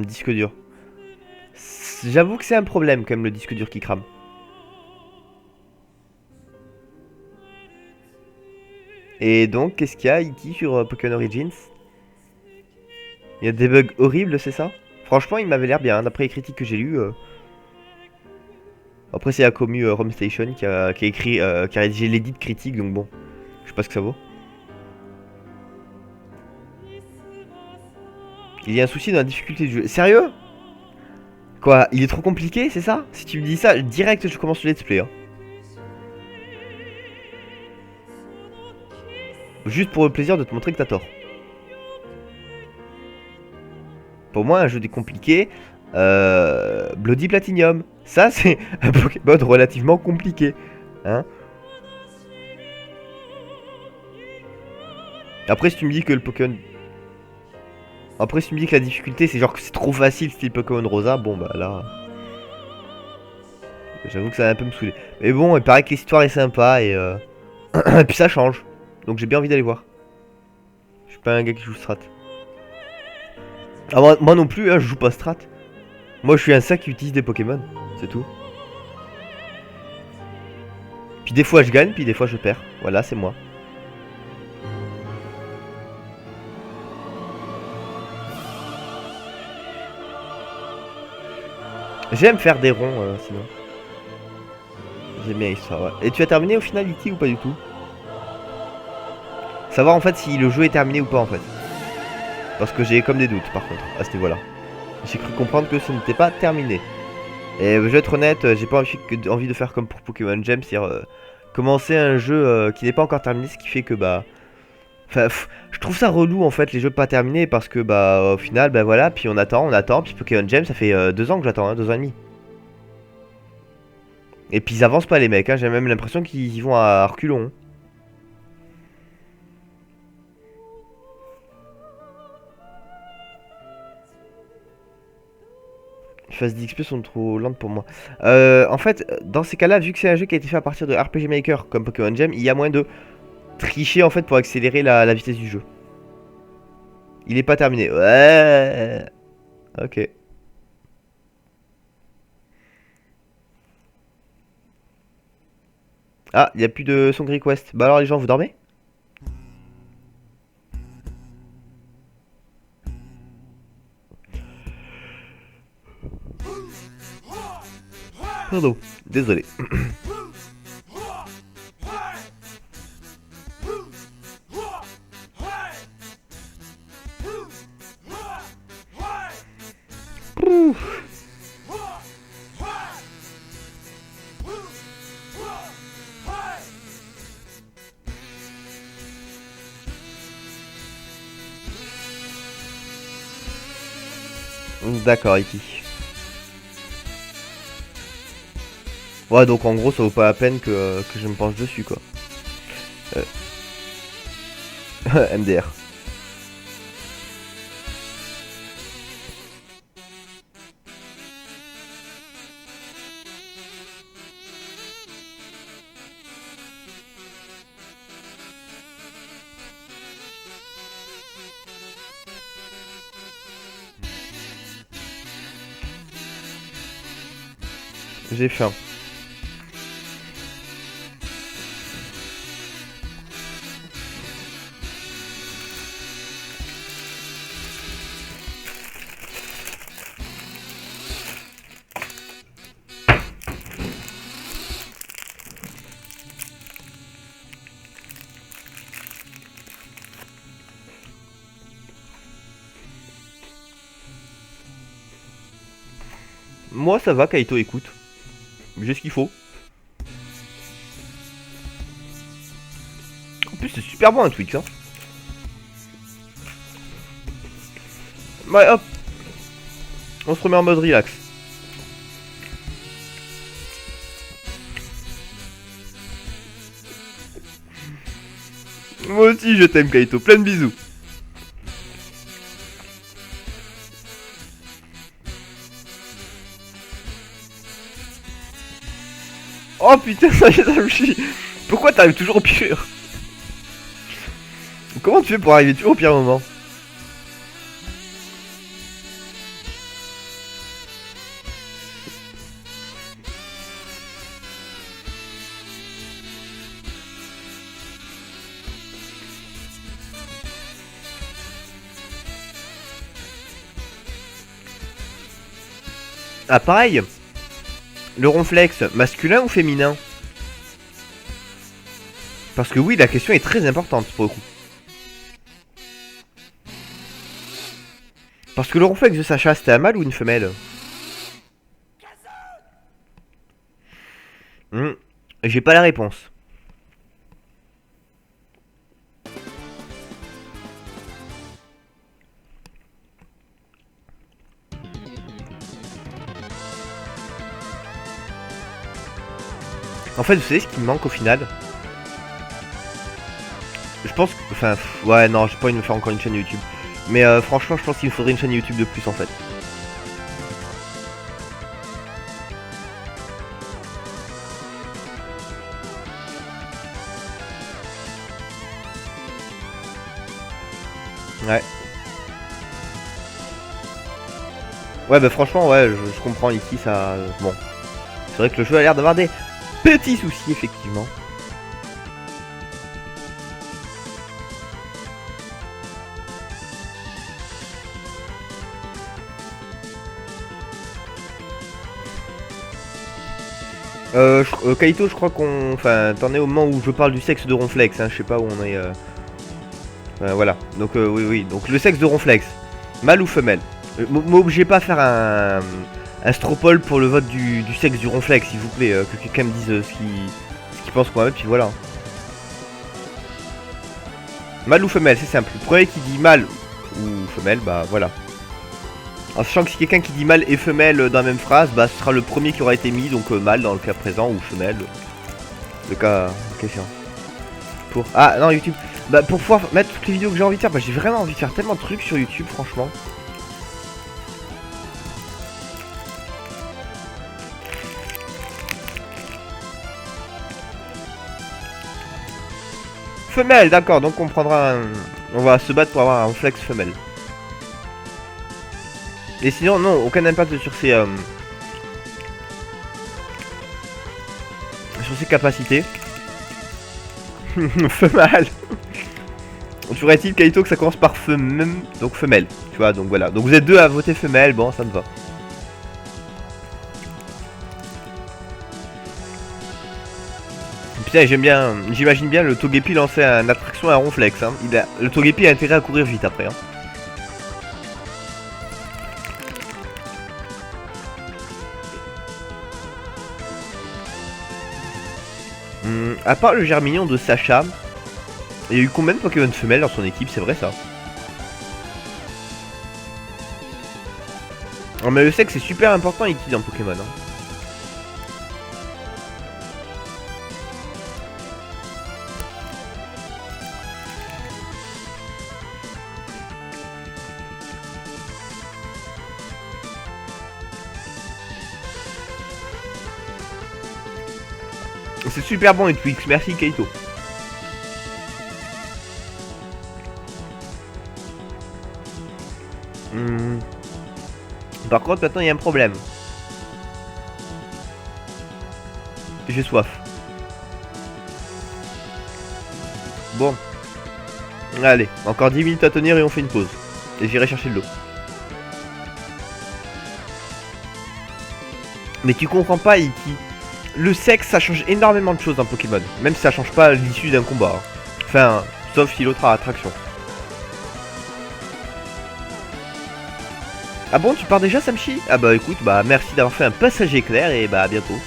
Disque dur. J'avoue que c'est un problème quand même le disque dur qui crame. Et donc, qu'est-ce qu'il y a, Iki, sur Pokémon Origins? Il y a des bugs horribles, c'est ça? Franchement, il m'avait l'air bien, d'après les critiques que j'ai lues. Après, c'est la commu ROM Station qui a écrit, qui a rédigé l'édit de critique, donc bon, je sais pas ce que ça vaut. Il y a un souci dans la difficulté du jeu. Sérieux? Quoi? Il est trop compliqué, c'est ça? Si tu me dis ça, direct je commence le let's play. Hein. Juste pour le plaisir de te montrer que t'as tort. Pour moi, un jeu des compliqués, Bloody Platinum. Ça, c'est un Pokémon relativement compliqué. Hein? Après, si tu me dis que le Pokémon... Après, si tu me dis que la difficulté, c'est genre que c'est trop facile, style Pokémon Rosa, bon, bah là... J'avoue que ça va un peu me saouler. Mais bon, il paraît que l'histoire est sympa et... et puis ça change. Donc j'ai bien envie d'aller voir. Je suis pas un gars qui joue strat. Ah, moi non plus, hein, je joue pas strat. Moi, je suis un sac qui utilise des Pokémon. C'est tout. Puis des fois, je gagne, puis des fois, je perds. Voilà, c'est moi. J'aime faire des ronds, sinon. J'aime bien l'histoire, ouais. Et tu as terminé au final, Iti, ou pas du tout? Savoir en fait si le jeu est terminé ou pas en fait. Parce que j'ai comme des doutes par contre à ce niveau-là. J'ai cru comprendre que ce n'était pas terminé. Et je vais être honnête, j'ai pas envie de faire comme pour Pokémon Gem, c'est-à-dire commencer un jeu qui n'est pas encore terminé, ce qui fait que bah... Enfin, je trouve ça relou en fait les jeux pas terminés parce que bah au final, bah voilà, puis on attend, puis Pokémon Gem ça fait 2 ans que j'attends, hein, 2 ans et demi. Et puis ils avancent pas les mecs, hein, j'ai même l'impression qu'ils y vont à reculons. Hein. Les phases d'XP sont trop lentes pour moi. En fait, dans ces cas-là, vu que c'est un jeu qui a été fait à partir de RPG Maker comme Pokémon Gem, il y a moyen de tricher en fait pour accélérer la vitesse du jeu. Il est pas terminé. Ouais. Ok. Ah, il n'y a plus de Song Request. Bah alors les gens, vous dormez? Pardon, désolé. D'accord, Iki. Ouais, donc en gros, ça vaut pas la peine que je me penche dessus, quoi. MDR. J'ai faim. Moi ça va, Kaito, écoute. J'ai ce qu'il faut. En plus c'est super bon un Twix hein. Ouais hop. On se remet en mode relax. Moi aussi je t'aime Kaito, plein de bisous. Oh putain, ça me chie. Pourquoi t'arrives toujours au pire? Comment tu fais pour arriver toujours au pire moment? Ah pareil. Le ronflex, masculin ou féminin? Parce que oui, la question est très importante pour le coup. Parce que le ronflex de Sacha, c'était un mâle ou une femelle? J'ai pas la réponse. En fait, vous savez ce qui me manque au final? Je pense que... Enfin, ouais, non, j'ai pas envie de me faire encore une chaîne YouTube. Mais franchement, je pense qu'il me faudrait une chaîne YouTube de plus en fait. Ouais. Ouais, bah franchement, ouais, je comprends ici, ça... Bon. C'est vrai que le jeu a l'air d'avoir des petits soucis, effectivement. Kaito, je crois qu'on... Enfin, t'en es au moment où je parle du sexe de Ronflex, hein, je sais pas où on est... voilà, donc oui, oui, donc le sexe de Ronflex, mâle ou femelle? M'obligez pas à faire un stropole pour le vote du sexe du Ronflex, s'il vous plaît, que quelqu'un me dise ce qu'il pense qu'on va mettre, puis voilà. Mâle ou femelle, c'est simple. Le premier qui dit mâle ou femelle, bah voilà. En sachant que si quelqu'un qui dit mâle et femelle dans la même phrase, bah ce sera le premier qui aura été mis, donc mâle dans le cas présent, ou femelle, le cas échéant. Pour... Ah non, YouTube. Bah pour pouvoir mettre toutes les vidéos que j'ai envie de faire, bah j'ai vraiment envie de faire tellement de trucs sur YouTube, franchement. Femelle, d'accord, donc on prendra un... On va se battre pour avoir un flex femelle. Et sinon, non, aucun impact sur ses... sur ses capacités. Femelle. Ferait-il, Kaito, que ça commence par femelle, donc femelle. Tu vois, donc voilà. Donc vous êtes deux à voter femelle, bon, ça me va. Putain, j'aime bien, j'imagine bien le Togepi lancer une attraction à Ronflex. Hein. Le Togepi a intérêt à courir vite après. Hein. À part le Germignon de Sacha, il y a eu combien de Pokémon femelles dans son équipe? C'est vrai ça? Non mais le sexe c'est super important ici dans Pokémon. Hein. C'est super bon les Twix, merci Kaito. Par contre maintenant il y a un problème. J'ai soif. Bon. Allez, encore 10 minutes à tenir et on fait une pause. Et j'irai chercher de l'eau. Mais tu comprends pas Iki. Le sexe ça change énormément de choses dans Pokémon. Même si ça change pas l'issue d'un combat. Hein. Enfin, sauf si l'autre a attraction. Ah bon, tu pars déjà Samchi? Ah bah écoute, bah merci d'avoir fait un passage éclair et bah à bientôt.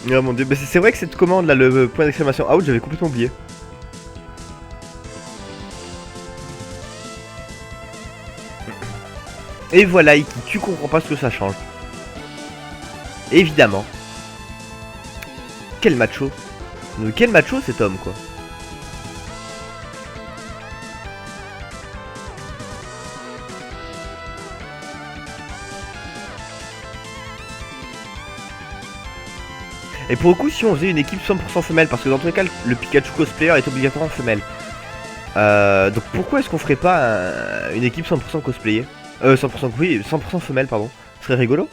Oh mon dieu, bah c'est vrai que cette commande là, le point d'exclamation out, j'avais complètement oublié. Et voilà Iki, tu comprends pas ce que ça change. Évidemment. Quel macho. Quel macho cet homme quoi. Et pour le coup, si on faisait une équipe 100% femelle, parce que dans tous les cas, le Pikachu cosplayer est obligatoirement femelle. Donc pourquoi est-ce qu'on ferait pas une équipe 100% cosplayer 100%, oui, 100% femelle, pardon. Ce serait rigolo.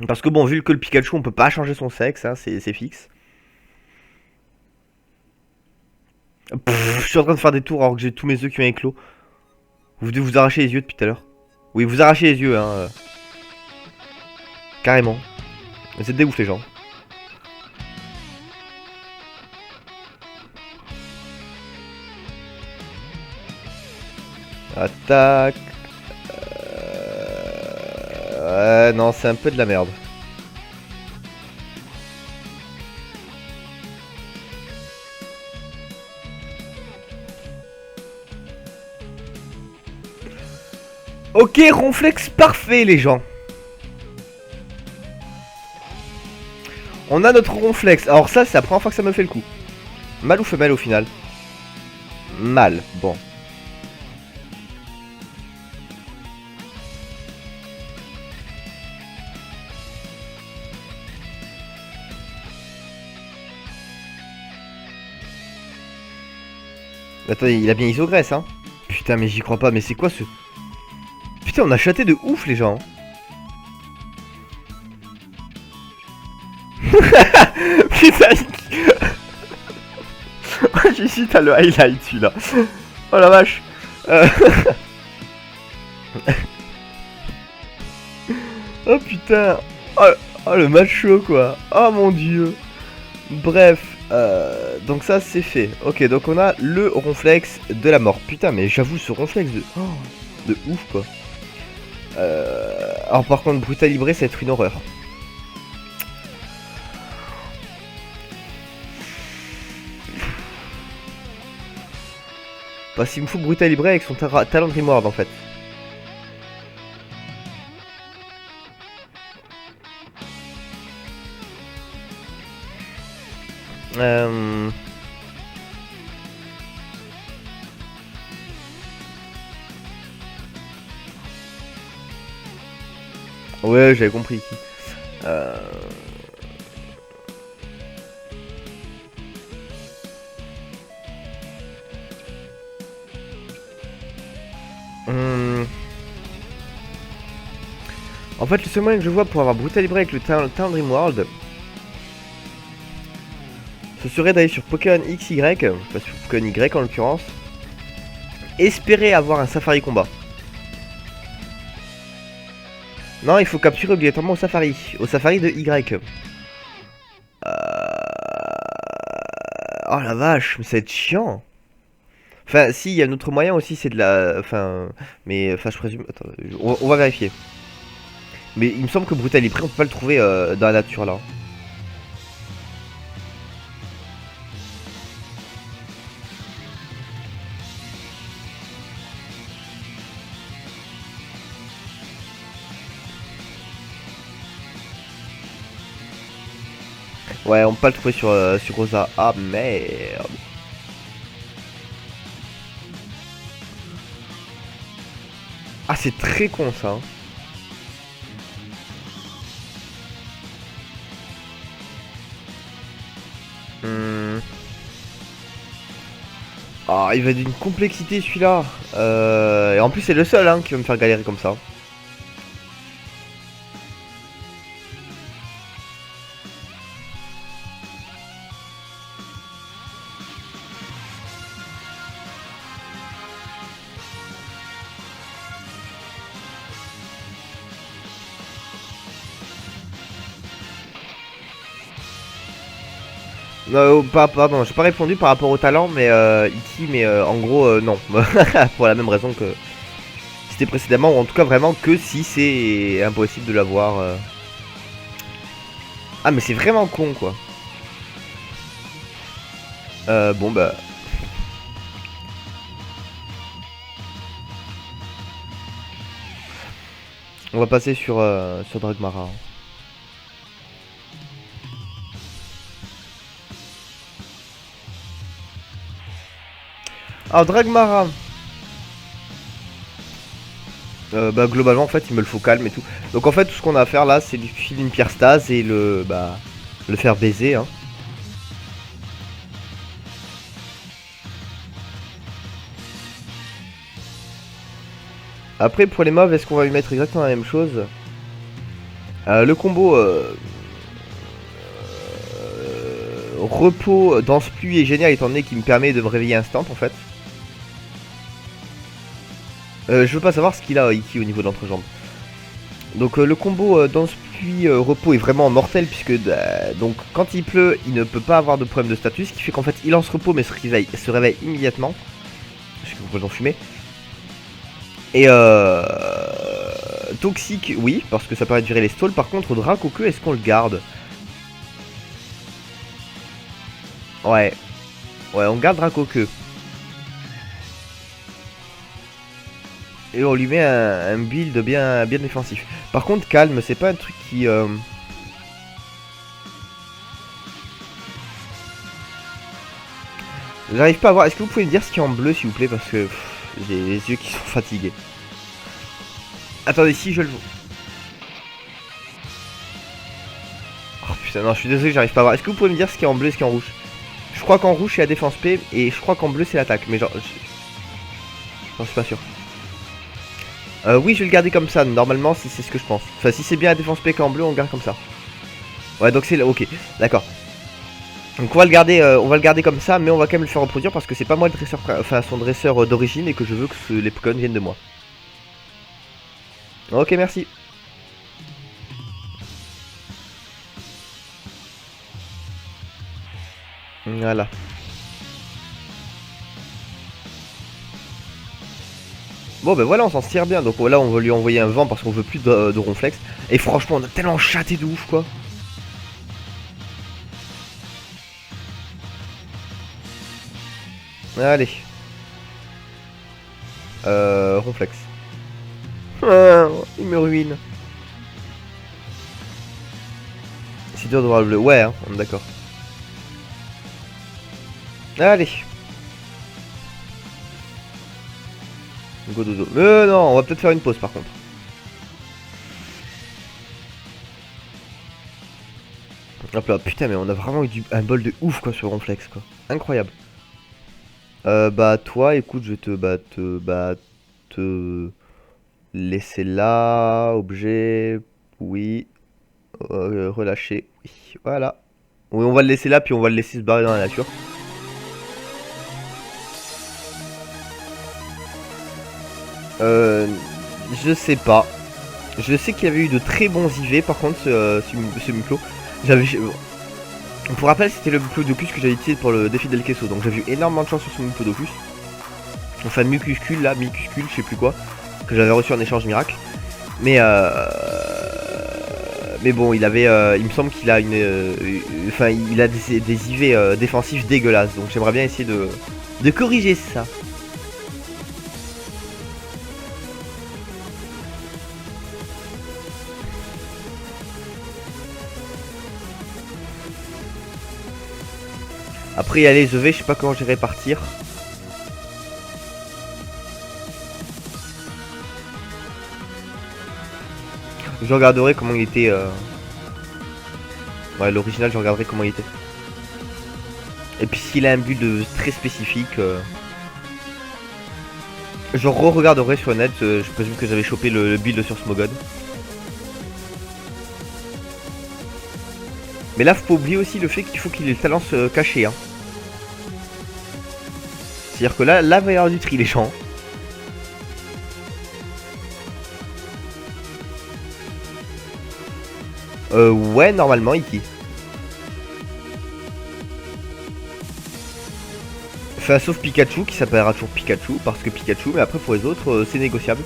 Parce que bon, vu que le Pikachu, on peut pas changer son sexe, hein, c'est fixe. Pff, je suis en train de faire des tours alors que j'ai tous mes œufs qui ont éclos. Vous devez vous arracher les yeux depuis tout à l'heure. Oui, vous arrachez les yeux, hein. Carrément. Vous êtes des ouf, les gens. Attaque. Ouais, non, c'est un peu de la merde. Ok, ronflex parfait, les gens. On a notre ronflex. Alors ça, c'est la première fois que ça me fait le coup. Mâle ou femelle au final? Mâle, bon. Attendez, il a bien isogresse, hein. Putain, mais j'y crois pas, mais c'est quoi ce... Putain, on a chaté de ouf, les gens. Putain. Ici, t'as le highlight, celui-là. Oh la vache. Oh putain. Oh le macho, quoi. Oh mon dieu. Bref. Donc ça, c'est fait. Ok, donc on a le ronflex de la mort. Putain, mais j'avoue, ce ronflex de... Oh, de ouf, quoi. Alors par contre, Brutal Libre, ça va être une horreur. Parce qu'il me faut Brutal Libre avec son talent de Rimward, en fait. Ouais, j'avais compris. En fait, le seul moyen que je vois pour avoir Brutal Libre avec le talent de Rimworld, ce serait d'aller sur Pokémon XY, pas sur Pokémon Y en l'occurrence, espérer avoir un Safari combat. Non, il faut capturer obligatoirement au Safari de Y. Oh la vache, mais ça va être chiant. Enfin, si, il y a un autre moyen aussi, c'est de la... Enfin, mais... Enfin, je présume... Attends, on va vérifier. Mais il me semble que Brutal Libre, on peut pas le trouver dans la nature, là. Ouais, on peut pas le trouver sur Rosa. Ah, merde. Ah, c'est très con, ça. Ah, il va d'une complexité celui-là. Et en plus, c'est le seul hein, qui va me faire galérer comme ça. Non, pardon, j'ai pas répondu par rapport au talent, mais Iki, mais en gros, non. Pour la même raison que c'était précédemment, ou en tout cas vraiment que si c'est impossible de l'avoir. Ah, mais c'est vraiment con, quoi. Bon, bah. On va passer sur Dragmara. Alors, Dragmara. Bah globalement en fait il me le faut calme et tout. Donc en fait tout ce qu'on a à faire là c'est lui filer une pierre stase et le faire baiser hein. Après pour les mobs est-ce qu'on va lui mettre exactement la même chose? Le combo repos danse pluie est génial étant donné qu'il me permet de me réveiller instant en fait. Je veux pas savoir ce qu'il a Iki au niveau de l'entrejambe. Donc le combo danse pluie repos est vraiment mortel puisque donc quand il pleut il ne peut pas avoir de problème de statut, ce qui fait qu'en fait il lance repos mais se réveille immédiatement. Je suis complètement fumé. Et toxique oui parce que ça permet de virer les stalls. Par contre Dracoqueux est-ce qu'on le garde? Ouais on garde Dracoqueux. Et on lui met un build bien défensif. Par contre calme c'est pas un truc qui j'arrive pas à voir. Est-ce que vous pouvez me dire ce qu'il y a en bleu s'il vous plaît? Parce que j'ai les yeux qui sont fatigués. Attendez si je le vois. Oh putain non je suis désolé j'arrive pas à voir. Est-ce que vous pouvez me dire ce qu'il y a en bleu et ce qu'il y a en rouge? Je crois qu'en rouge c'est la défense P et je crois qu'en bleu c'est l'attaque. Mais genre j'en suis pas sûr. Oui je vais le garder comme ça normalement si c'est ce que je pense. Enfin si c'est bien la défense P qu'en bleu on le garde comme ça. Ouais donc c'est ok d'accord. Donc on va le garder comme ça mais on va quand même le faire reproduire parce que c'est pas moi le dresseur, enfin son dresseur d'origine et que je veux que les Pokémon viennent de moi. Ok merci. Voilà. Bon ben voilà on s'en tire bien donc là on va lui envoyer un vent parce qu'on veut plus de ronflex. Et franchement on a tellement chaté de ouf quoi. Allez. Ronflex. Il me ruine. C'est dur de voir le bleu. Ouais, hein, on est d'accord. Allez. Go dodo. Mais non, on va peut-être faire une pause par contre. Hop là, putain, mais on a vraiment eu un bol de ouf quoi sur Ronflex quoi. Incroyable. Bah toi, écoute, je vais te laisser là, objet, oui, relâcher, oui, voilà. Oui, on va le laisser là, puis on va le laisser se barrer dans la nature. Je sais pas. Je sais qu'il y avait eu de très bons IV par contre, ce Muklo. Pour rappel, c'était le Muclodocus que j'avais utilisé pour le défi d'El Queso, donc j'ai eu énormément de chance sur ce Muclodocus. Enfin, Mucuscule là, Micuscule, je sais plus quoi, que j'avais reçu en échange miracle. Mais bon, il avait, il me semble qu'il a enfin, il a des IV défensifs dégueulasses, donc j'aimerais bien essayer de corriger ça. Après, il y a les EV, je sais pas comment je vais répartir. Je regarderai comment il était. Ouais, l'original, je regarderai comment il était. Et puis s'il a un build très spécifique, je re-regarderai sur net. Je présume que j'avais chopé le build sur Smogon. Mais là, faut pas oublier aussi le fait qu'il faut qu'il ait le talent caché. Hein. C'est-à-dire que là il va y avoir du tri, les gens. Ouais, normalement, Iki. Enfin, sauf Pikachu qui s'appellera toujours Pikachu parce que Pikachu, mais après pour les autres, c'est négociable.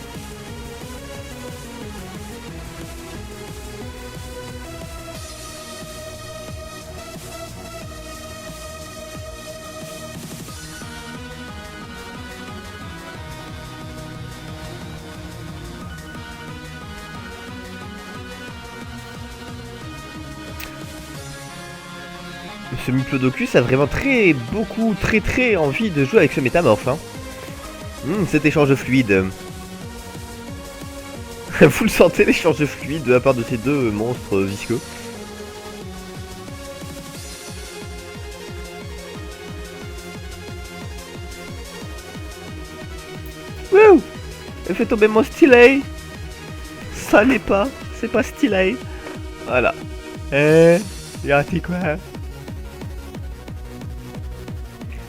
Ce Muclodocus a vraiment très envie de jouer avec ce métamorphe. Hein. Cet échange fluide. Vous le sentez, l'échange de fluide de la part de ces deux monstres visqueux. Wouh! Elle fait tomber mon stylet. Ça n'est pas, c'est pas stylé. Voilà. Y'a quoi?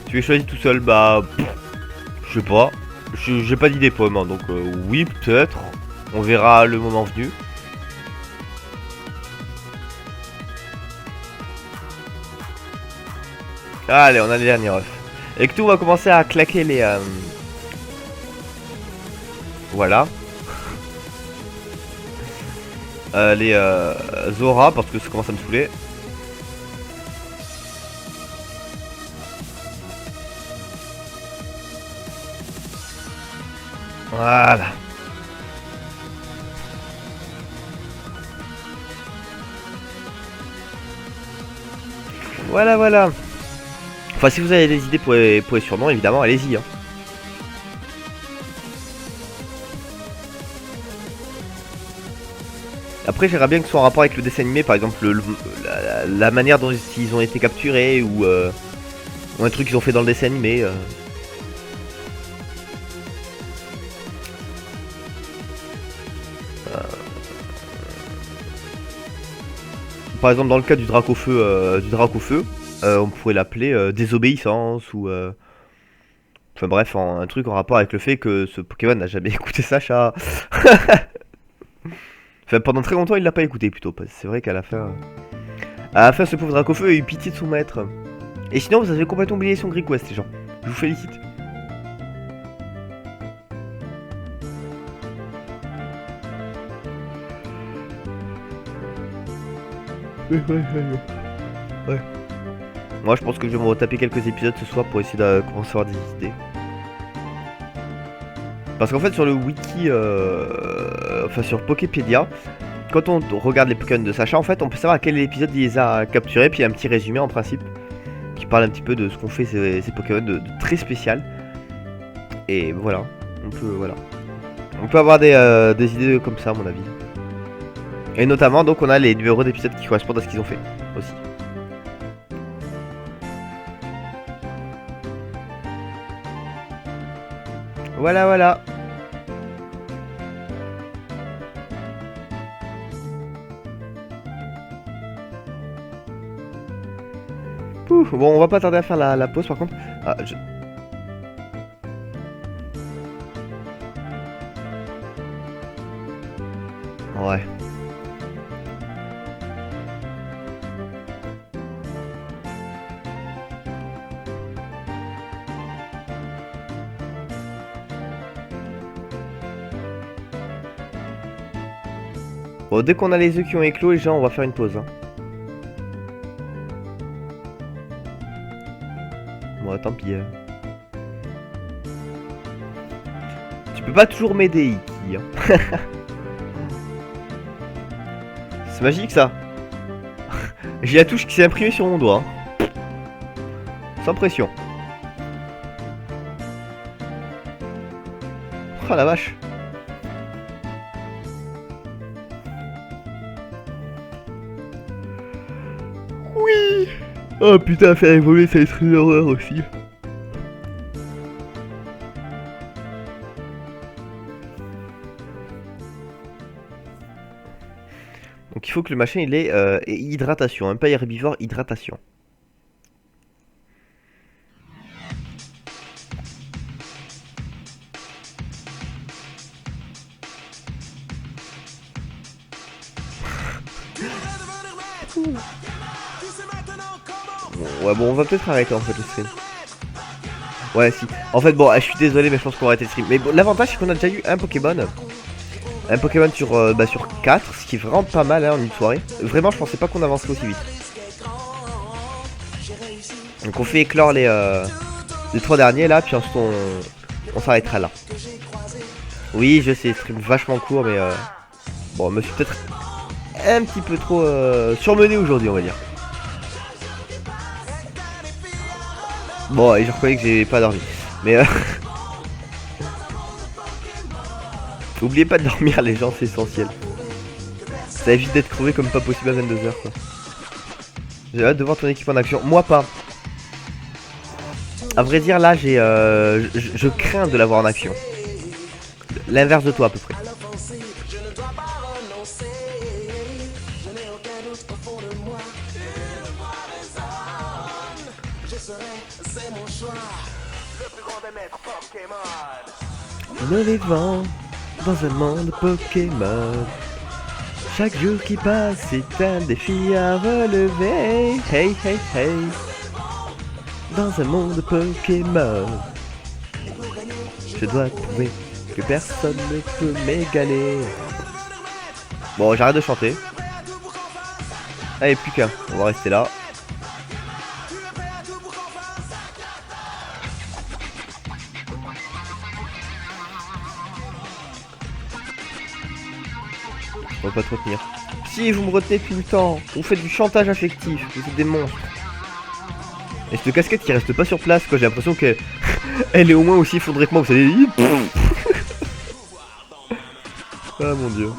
Tu veux choisir tout seul? Bah, je sais pas. J'ai pas d'idée pour le moment, donc oui, peut-être. On verra le moment venu. Allez, on a les derniers refs. Et que tout, on va commencer à claquer les... Voilà. Les Zora, parce que ça commence à me saouler. Voilà. Voilà, voilà. Enfin, si vous avez des idées pour les surnoms, évidemment, allez-y. Hein. Après, j'aimerais bien que ce soit en rapport avec le dessin animé, par exemple la manière dont ils ont été capturés ou un truc qu'ils ont fait dans le dessin animé. Par exemple, dans le cas du drac au feu, on pourrait l'appeler désobéissance ou enfin bref, un truc en rapport avec le fait que ce Pokémon n'a jamais écouté Sacha. Enfin, pendant très longtemps, il l'a pas écouté plutôt. C'est vrai qu'à la fin, ce pauvre drac au feu a eu pitié de son maître. Et sinon, vous avez complètement oublié son Great Quest, les gens. Je vous félicite. Ouais. Moi, je pense que je vais me retaper quelques épisodes ce soir pour essayer de commencer à avoir des idées. Parce qu'en fait, sur le wiki, enfin sur Poképédia, quand on regarde les Pokémon de Sacha, en fait, on peut savoir à quel épisode il les a capturés, puis il y a un petit résumé en principe qui parle un petit peu de ce qu'ont fait ces Pokémon de très spécial. Et voilà, on peut avoir des idées comme ça, à mon avis. Et notamment, donc, on a les numéros d'épisodes qui correspondent à ce qu'ils ont fait aussi. Voilà, voilà. Ouh, bon, on va pas tarder à faire la pause par contre. Ah, Ouais. Bon, dès qu'on a les œufs qui ont éclos, les gens, on va faire une pause. Hein. Bon, tant pis. Tu peux pas toujours m'aider, Iki. Hein. C'est magique ça. J'ai la touche qui s'est imprimée sur mon doigt. Hein. Sans pression. Oh la vache. Oui. Oh putain, faire évoluer ça serait une horreur aussi. Donc il faut que le machin il ait hydratation, hein, pas herbivore, hydratation. Ouais bon on va peut-être arrêter en fait le stream. Ouais si. En fait bon je suis désolé mais je pense qu'on va arrêter le stream. Mais bon, l'avantage c'est qu'on a déjà eu un Pokémon. Un Pokémon sur 4, ce qui est vraiment pas mal hein, en une soirée. Vraiment je pensais pas qu'on avancerait aussi vite. Donc on fait éclore les 3 derniers là, puis ensuite on s'arrêtera là. Oui je sais, stream vachement court mais bon je me suis peut-être un petit peu trop surmené aujourd'hui on va dire. Bon et je reconnais que j'ai pas dormi. Mais Oubliez pas de dormir les gens, c'est essentiel. Ça évite d'être crevé comme pas possible à 22h quoi. J'ai hâte de voir ton équipe en action. Moi pas. À vrai dire là j'ai je crains de l'avoir en action. L'inverse de toi à peu près. Le vivant dans un monde Pokémon. Chaque jour qui passe c'est un défi à relever. Hey hey hey. Dans un monde Pokémon, je dois prouver que personne ne peut m'égaler. Bon, j'arrête de chanter. Allez, plus qu'un. On va rester là. On va pas te retenir. Si vous me retenez tout le temps, vous faites du chantage affectif, vous êtes des monstres. Et cette casquette qui reste pas sur place, quoi. J'ai l'impression qu'elle elle est au moins aussi effondrée que moi, vous savez. Ah mon dieu.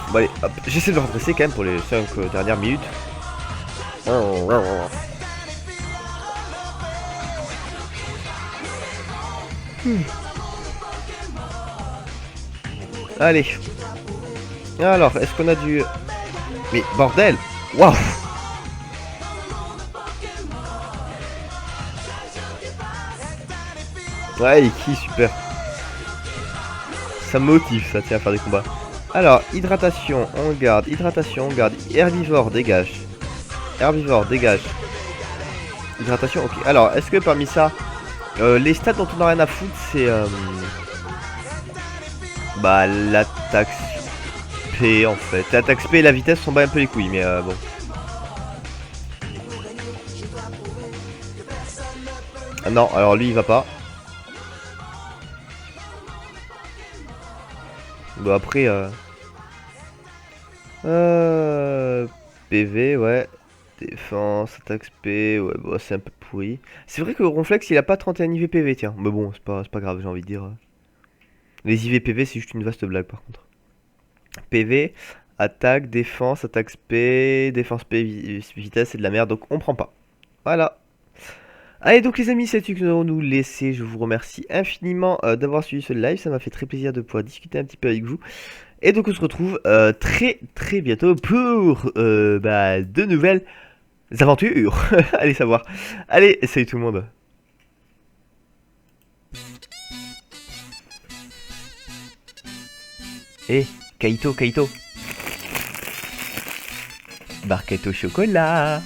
Bon allez, hop, j'essaie de me redresser quand même pour les 5 dernières minutes. Allez. Alors, est-ce qu'on a du... Mais bordel. Waouh. Ouais, Iki, super. Ça me motive, ça, tiens, à faire des combats. Alors, hydratation, on garde. Hydratation, on garde. Herbivore, dégage. Herbivore, dégage. Hydratation, ok. Alors, est-ce que parmi ça, les stats dont on n'a rien à foutre, c'est... bah, l'attaque P, en fait. L'attaque P et la vitesse sont bat un peu les couilles, mais bon. Ah non, alors lui, il va pas. Bon après PV ouais. Défense, attaque SP, ouais bon c'est un peu pourri. C'est vrai que Ronflex il a pas 31 IV PV tiens. Mais bon c'est pas grave j'ai envie de dire. Les IV PV c'est juste une vaste blague par contre. PV, attaque, défense, attaque SP, défense SP, vitesse c'est de la merde donc on prend pas. Voilà. Allez donc les amis c'est tout que nous allons nous laisser. Je vous remercie infiniment d'avoir suivi ce live. Ça m'a fait très plaisir de pouvoir discuter un petit peu avec vous. Et donc on se retrouve très bientôt pour de nouvelles aventures. Allez savoir. Allez, salut tout le monde. Eh, Kaito. Barquette au chocolat.